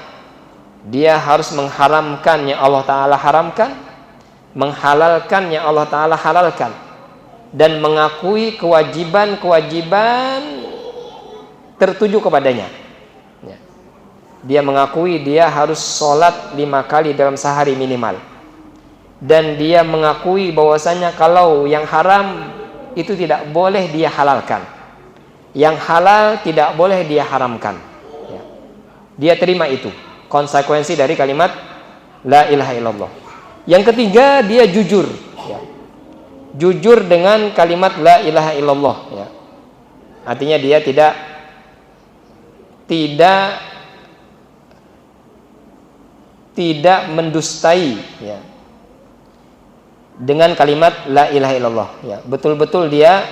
[SPEAKER 2] Dia harus mengharamkan yang Allah Ta'ala haramkan, menghalalkan yang Allah Ta'ala halalkan, dan mengakui kewajiban-kewajiban tertuju kepadanya. Ya. Dia mengakui dia harus sholat 5 kali dalam sehari minimal, dan dia mengakui bahwasanya kalau yang haram itu tidak boleh dia halalkan, yang halal tidak boleh dia haramkan. Ya. Dia terima itu konsekuensi dari kalimat la ilaha illallah. Yang ketiga, dia jujur. Ya. Jujur dengan kalimat la ilaha illallah. Ya. Artinya dia tidak mendustai, ya, dengan kalimat la ilaha illallah. Ya. Betul-betul dia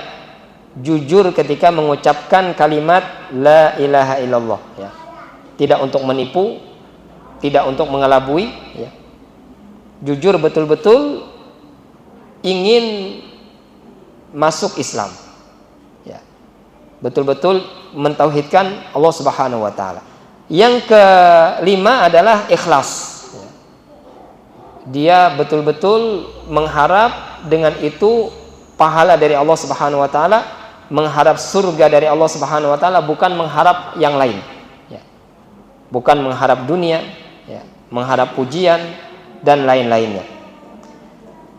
[SPEAKER 2] jujur ketika mengucapkan kalimat la ilaha illallah. Ya. Tidak untuk menipu, tidak untuk mengelabui. Ya. Jujur betul-betul ingin masuk Islam. Ya. Betul-betul mentauhidkan Allah Subhanahu wa taala. Yang kelima adalah ikhlas. Ya. Dia betul-betul mengharap dengan itu pahala dari Allah Subhanahu wa taala, mengharap surga dari Allah Subhanahu wa taala, bukan mengharap yang lain. Ya. Bukan mengharap dunia, ya, mengharap pujian dan lain-lainnya.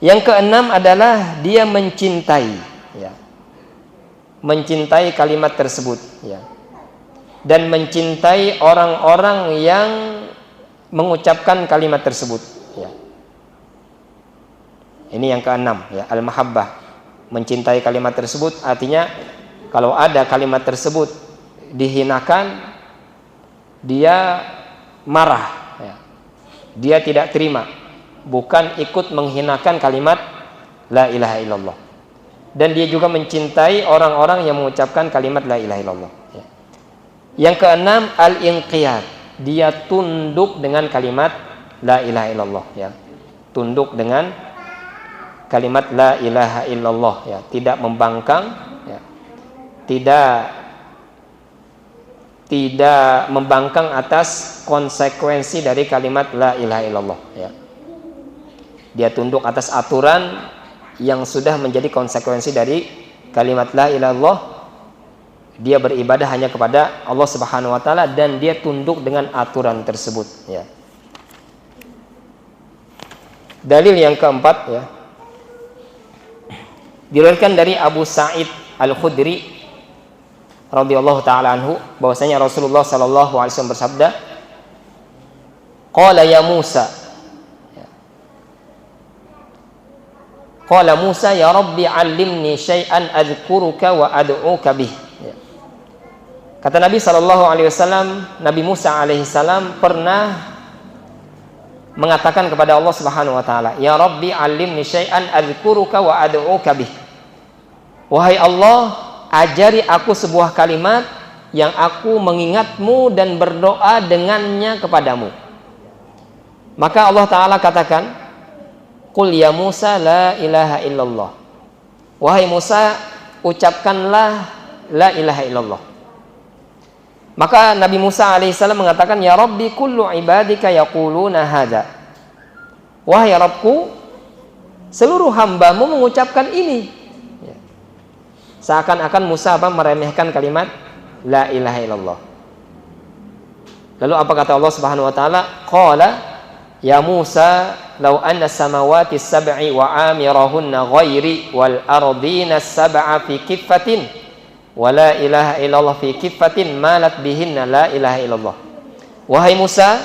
[SPEAKER 2] Yang keenam adalah dia mencintai, ya, mencintai kalimat tersebut, ya, dan mencintai orang-orang yang mengucapkan kalimat tersebut. Ya. Ini yang keenam, ya, al-mahabbah, mencintai kalimat tersebut. Artinya kalau ada kalimat tersebut dihinakan, dia marah, ya. Dia tidak terima, bukan ikut menghinakan kalimat la ilaha illallah. Dan dia juga mencintai orang-orang yang mengucapkan kalimat la ilaha illallah. Ya. Yang keenam, al-inqiyad, dia tunduk dengan kalimat la ilaha illallah. Ya. Tunduk dengan kalimat la ilaha illallah. Ya. Tidak membangkang, ya. Tidak membangkang atas konsekuensi dari kalimat la ilaha illallah. Ya. Dia tunduk atas aturan yang sudah menjadi konsekuensi dari kalimat la ilaha illallah. Dia beribadah hanya kepada Allah Subhanahu wa taala dan dia tunduk dengan aturan tersebut. Ya. Dalil yang keempat, ya, diriwayatkan dari Abu Sa'id Al-Khudri radhiyallahu taala anhu bahwasanya Rasulullah sallallahu alaihi wasallam bersabda, qala ya Musa, qala Musa ya Rabbi 'allimni syai'an adzkuruka wa ad'uka bih. Ya. Kata Nabi sallallahu alaihi wasallam, Nabi Musa alaihi salam pernah mengatakan kepada Allah Subhanahu wa taala, ya Rabbi 'allimni syai'an adzkuruka wa ad'uka bih. Wahai Allah, ajari aku sebuah kalimat yang aku mengingatmu dan berdoa dengannya kepadamu. Maka Allah Ta'ala katakan, qul ya Musa la ilaha illallah. Wahai Musa, ucapkanlah la ilaha illallah. Maka Nabi Musa alaihissalam mengatakan, ya Rabbi kullu ibadika yaquluna hadza. Wahai Rabbku, seluruh hambamu mengucapkan ini. Seakan-akan Musa meremehkan kalimat la ilaha illallah. Lalu apa kata Allah Subhanahu wa taala? Qala ya Musa law anna samawati sab'i wa amirahunna ghairi wal ardina sab'a fi kiffatin wa la ilaha illallah fi kiffatin malat bihinna la ilaha illallah. Wahai Musa,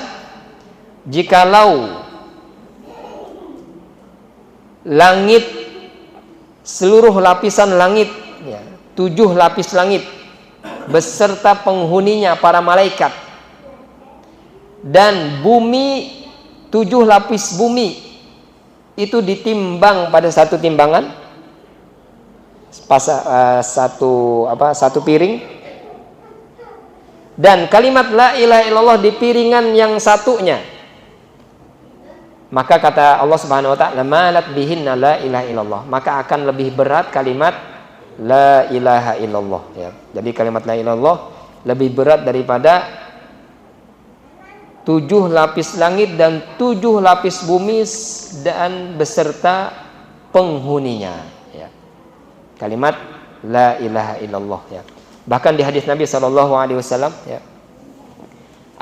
[SPEAKER 2] jikalau langit, seluruh lapisan langit, ya, 7 lapis langit beserta penghuninya para malaikat, dan bumi, 7 lapis bumi itu ditimbang pada satu timbangan, satu piring, dan kalimat la ilaha illallah di piringan yang satunya. Maka kata Allah Subhanahu wa ta'ala, malat bihinna la ilaha illallah, maka akan lebih berat kalimat la ilaha illallah, ya. Jadi kalimat la ilaha illallah lebih berat daripada 7 lapis langit dan 7 lapis bumi dan beserta penghuninya, ya. Kalimat la ilaha illallah, ya. Bahkan di hadis Nabi SAW, ya,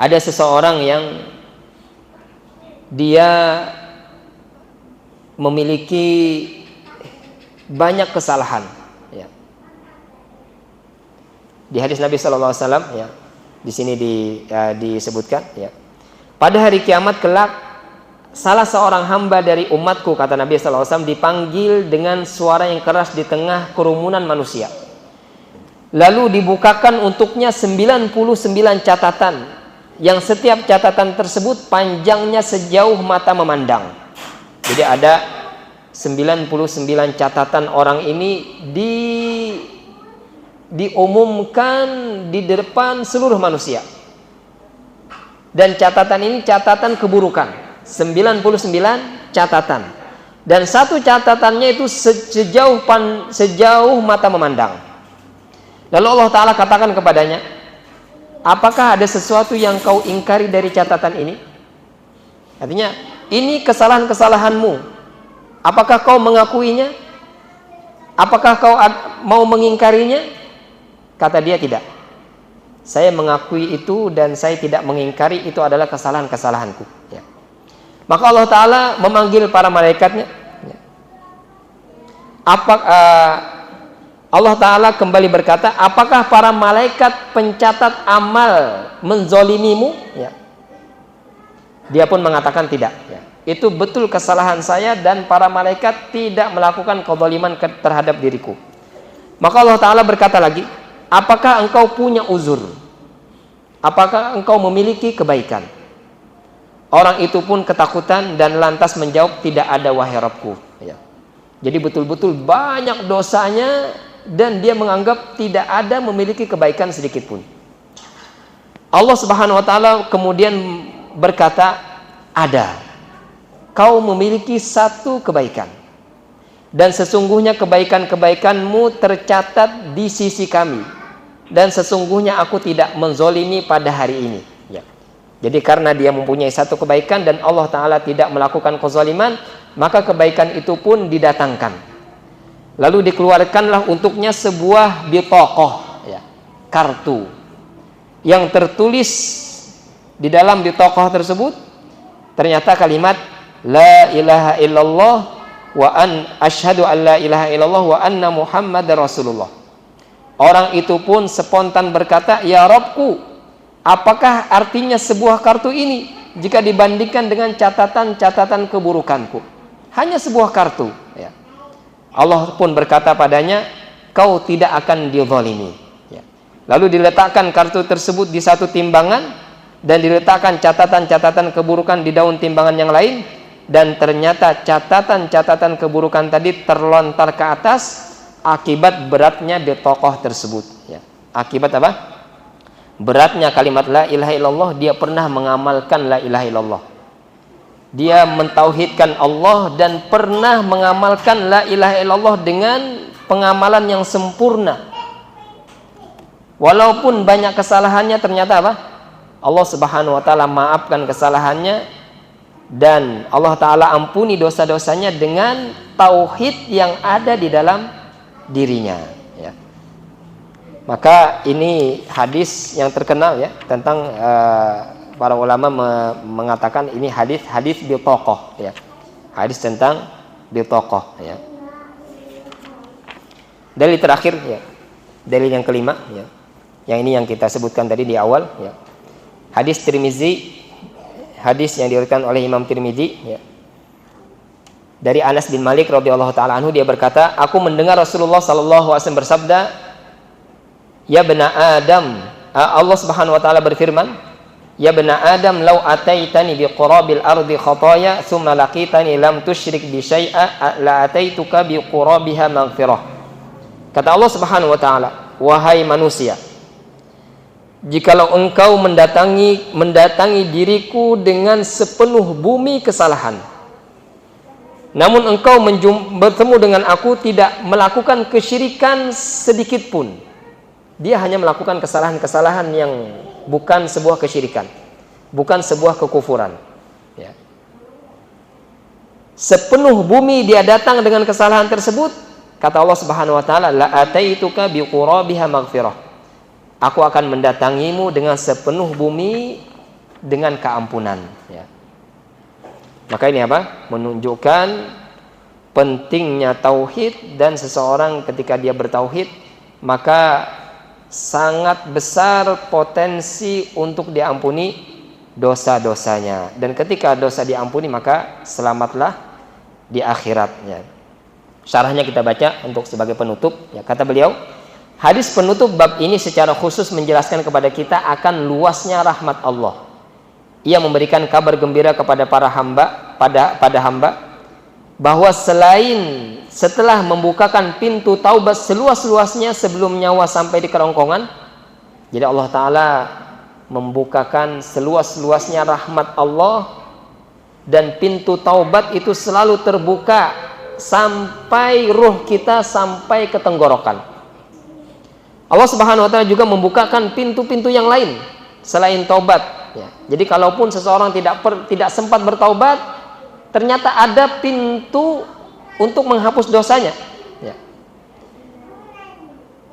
[SPEAKER 2] ada seseorang yang dia memiliki banyak kesalahan, ya. Di hadis Nabi SAW, ya, di sini disebutkan, ya, pada hari kiamat kelak salah seorang hamba dari umatku, kata Nabi SAW, dipanggil dengan suara yang keras di tengah kerumunan manusia. Lalu dibukakan untuknya 99 catatan, yang setiap catatan tersebut panjangnya sejauh mata memandang. Jadi ada 99 catatan orang ini diumumkan di depan seluruh manusia. Dan catatan ini catatan keburukan, 99 catatan. Dan satu catatannya itu sejauh mata memandang. Lalu Allah Ta'ala katakan kepadanya, apakah ada sesuatu yang kau ingkari dari catatan ini? Artinya, ini kesalahan-kesalahanmu. Apakah kau mengakuinya? Apakah kau mau mengingkarinya? Kata dia, tidak. Saya mengakui itu dan saya tidak mengingkari, itu adalah kesalahan-kesalahanku, ya. Maka Allah Ta'ala memanggil para malaikatnya, ya. Allah Ta'ala kembali berkata, apakah para malaikat pencatat amal menzolimimu? Ya. Dia pun mengatakan tidak, ya. Itu betul kesalahan saya dan para malaikat tidak melakukan kezaliman terhadap diriku. Maka Allah Ta'ala berkata lagi, apakah engkau punya uzur? Apakah engkau memiliki kebaikan? Orang itu pun ketakutan dan lantas menjawab, tidak ada wahai Rabbku, ya. Jadi betul-betul banyak dosanya dan dia menganggap tidak ada memiliki kebaikan sedikit pun. Allah Subhanahu wa ta'ala kemudian berkata, ada. Kau memiliki satu kebaikan. Dan sesungguhnya kebaikan-kebaikanmu tercatat di sisi kami. Dan sesungguhnya aku tidak menzolimi pada hari ini, ya. Jadi karena dia mempunyai satu kebaikan dan Allah Ta'ala tidak melakukan kezaliman, maka kebaikan itu pun didatangkan. Lalu dikeluarkanlah untuknya sebuah bitaqah, ya, kartu, yang tertulis di dalam bitaqah tersebut ternyata kalimat la ilaha illallah wa asyhadu an la ilaha illallah wa anna Muhammadar Rasulullah. Orang itu pun spontan berkata, ya Rabbku, apakah artinya sebuah kartu ini jika dibandingkan dengan catatan-catatan keburukanku? Hanya sebuah kartu, ya. Allah pun berkata padanya, kau tidak akan dizalimi, ya. Lalu diletakkan kartu tersebut di satu timbangan dan diletakkan catatan-catatan keburukan di daun timbangan yang lain, dan ternyata catatan-catatan keburukan tadi terlontar ke atas akibat beratnya bitaqah tersebut, ya. Akibat apa? Beratnya kalimat la ilaha illallah. Dia pernah mengamalkan la ilaha illallah. Dia mentauhidkan Allah dan pernah mengamalkan la ilaha illallah dengan pengamalan yang sempurna. Walaupun banyak kesalahannya, ternyata apa? Allah Subhanahu wa ta'ala maafkan kesalahannya dan Allah Ta'ala ampuni dosa-dosanya dengan tauhid yang ada di dalam dirinya, ya. Maka ini hadis yang terkenal, ya, tentang para ulama mengatakan ini hadis bitaqah, ya. Hadis tentang bitaqah, ya. Dalil terakhir, ya. Dalil yang kelima, ya. Yang ini yang kita sebutkan tadi di awal, ya. Hadis Tirmizi, hadis yang diriwayatkan oleh Imam Tirmizi, ya. Dari Anas bin Malik radhiyallahu taala anhu, dia berkata, aku mendengar Rasulullah sallallahu alaihi wasallam bersabda, ya bena Adam, Allah Subhanahu wa taala berfirman, ya bena Adam, law ataitani biqurabil ardi khataya thumma laqitani lam tusyrik bi syai'a la ataituka biqurabiha maghfirah. Kata Allah Subhanahu wa taala, wahai manusia, jikalau engkau mendatangi diriku dengan sepenuh bumi kesalahan, namun engkau bertemu dengan aku tidak melakukan kesyirikan sedikit pun, dia hanya melakukan kesalahan-kesalahan yang bukan sebuah kesyirikan, bukan sebuah kekufuran, ya. Sepenuh bumi dia datang dengan kesalahan tersebut, kata Allah Subhanahu wa taala, la ataituka biqurabiha maghfirah, aku akan mendatangimu dengan sepenuh bumi dengan keampunan, ya. Maka ini apa? Menunjukkan pentingnya tauhid, dan seseorang ketika dia bertauhid maka sangat besar potensi untuk diampuni dosa-dosanya, dan ketika dosa diampuni maka selamatlah di akhiratnya. Syarahnya kita baca untuk sebagai penutup, ya. Kata beliau, hadis penutup bab ini secara khusus menjelaskan kepada kita akan luasnya rahmat Allah. Ia memberikan kabar gembira kepada para hamba, pada hamba, bahwa setelah membukakan pintu taubat seluas-luasnya sebelum nyawa sampai di kerongkongan, jadi Allah Ta'ala membukakan seluas-luasnya rahmat Allah, dan pintu taubat itu selalu terbuka sampai ruh kita sampai ke tenggorokan. Allah Subhanahu wa taala juga membukakan pintu-pintu yang lain selain taubat, ya. Jadi kalaupun seseorang tidak sempat bertaubat, ternyata ada pintu untuk menghapus dosanya, ya.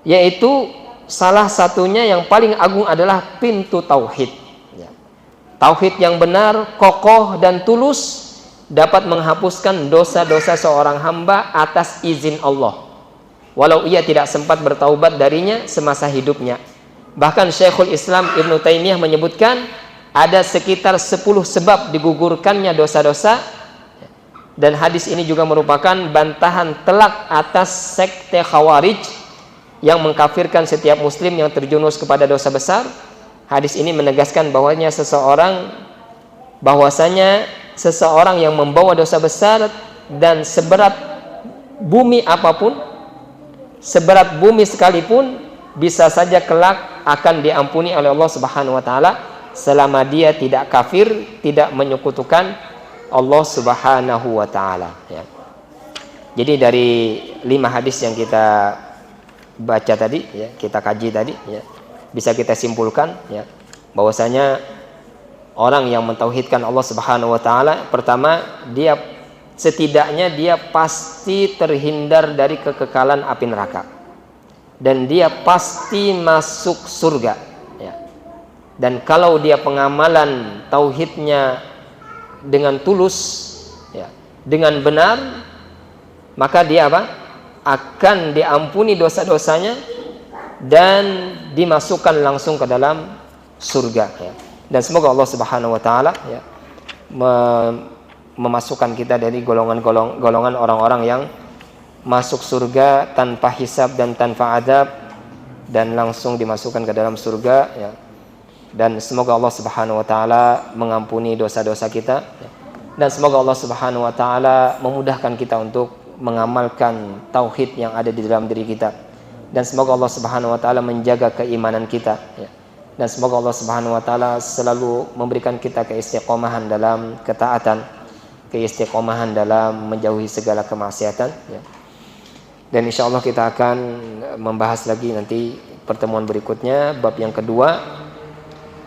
[SPEAKER 2] Yaitu salah satunya yang paling agung adalah pintu tauhid, ya. Tauhid yang benar, kokoh dan tulus dapat menghapuskan dosa-dosa seorang hamba atas izin Allah, walau ia tidak sempat bertaubat darinya semasa hidupnya. Bahkan Syekhul Islam Ibnu Taimiyah menyebutkan ada sekitar 10 sebab digugurkannya dosa-dosa, dan hadis ini juga merupakan bantahan telak atas sekte Khawarij yang mengkafirkan setiap muslim yang terjerumus kepada dosa besar. Hadis ini menegaskan bahwasanya seseorang yang membawa dosa besar dan seberat bumi apapun, seberat bumi sekalipun, bisa saja kelak akan diampuni oleh Allah Subhanahu wa taala selama dia tidak kafir, tidak menyekutukan Allah Subhanahu wa taala, ya. Jadi dari 5 hadis yang kita baca tadi, ya, kita kaji tadi, ya, bisa kita simpulkan, ya, bahwasanya orang yang mentauhidkan Allah Subhanahu wa taala, pertama, setidaknya dia pasti terhindar dari kekekalan api neraka, dan dia pasti masuk surga, ya. Dan kalau dia pengamalan tauhidnya dengan tulus, ya, dengan benar, maka dia akan diampuni dosa-dosanya dan dimasukkan langsung ke dalam surga, ya. Dan semoga Allah Subhanahu wa taala, ya, memasukkan kita dari golongan orang-orang yang masuk surga tanpa hisab dan tanpa adab, dan langsung dimasukkan ke dalam surga, ya. Dan semoga Allah Subhanahu wa taala mengampuni dosa-dosa kita, ya. Dan semoga Allah Subhanahu wa taala memudahkan kita untuk mengamalkan tauhid yang ada di dalam diri kita, dan semoga Allah Subhanahu wa taala menjaga keimanan kita, ya. Dan semoga Allah Subhanahu wa taala selalu memberikan kita keistiqomahan dalam ketaatan, keistiqomahan dalam menjauhi segala kemaksiatan, ya. Dan insya Allah kita akan membahas lagi nanti pertemuan berikutnya bab yang kedua,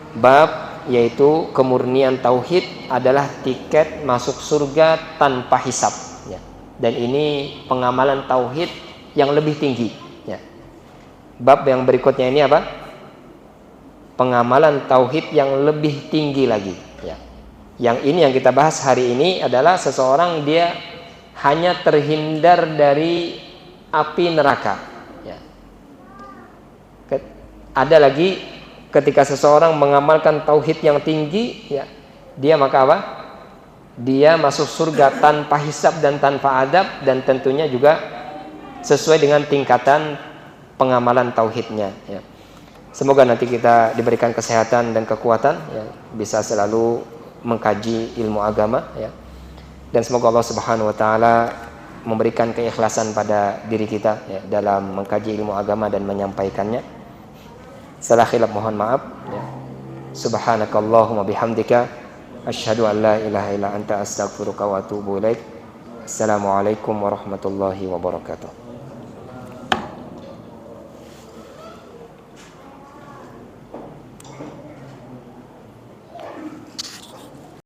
[SPEAKER 2] bab yaitu kemurnian tauhid adalah tiket masuk surga tanpa hisab, ya. Dan ini pengamalan tauhid yang lebih tinggi, ya. Bab yang berikutnya ini apa? Pengamalan tauhid yang lebih tinggi lagi, ya. Yang ini yang kita bahas hari ini adalah seseorang dia hanya terhindar dari api neraka, ya. Ada lagi ketika seseorang mengamalkan tauhid yang tinggi, ya, dia maka dia masuk surga tanpa hisab dan tanpa adab, dan tentunya juga sesuai dengan tingkatan pengamalan tauhidnya ya. Semoga nanti kita diberikan kesehatan dan kekuatan ya, bisa selalu mengkaji ilmu agama ya. Dan semoga Allah Subhanahu wa taala memberikan keikhlasan pada diri kita ya, dalam mengkaji ilmu agama dan menyampaikannya. Salah khilaf mohon maaf ya. Subhanakallahumma bihamdika asyhadu an la ilaha illa anta astaghfiruka wa atubu ilaik. Assalamualaikum warahmatullahi wabarakatuh.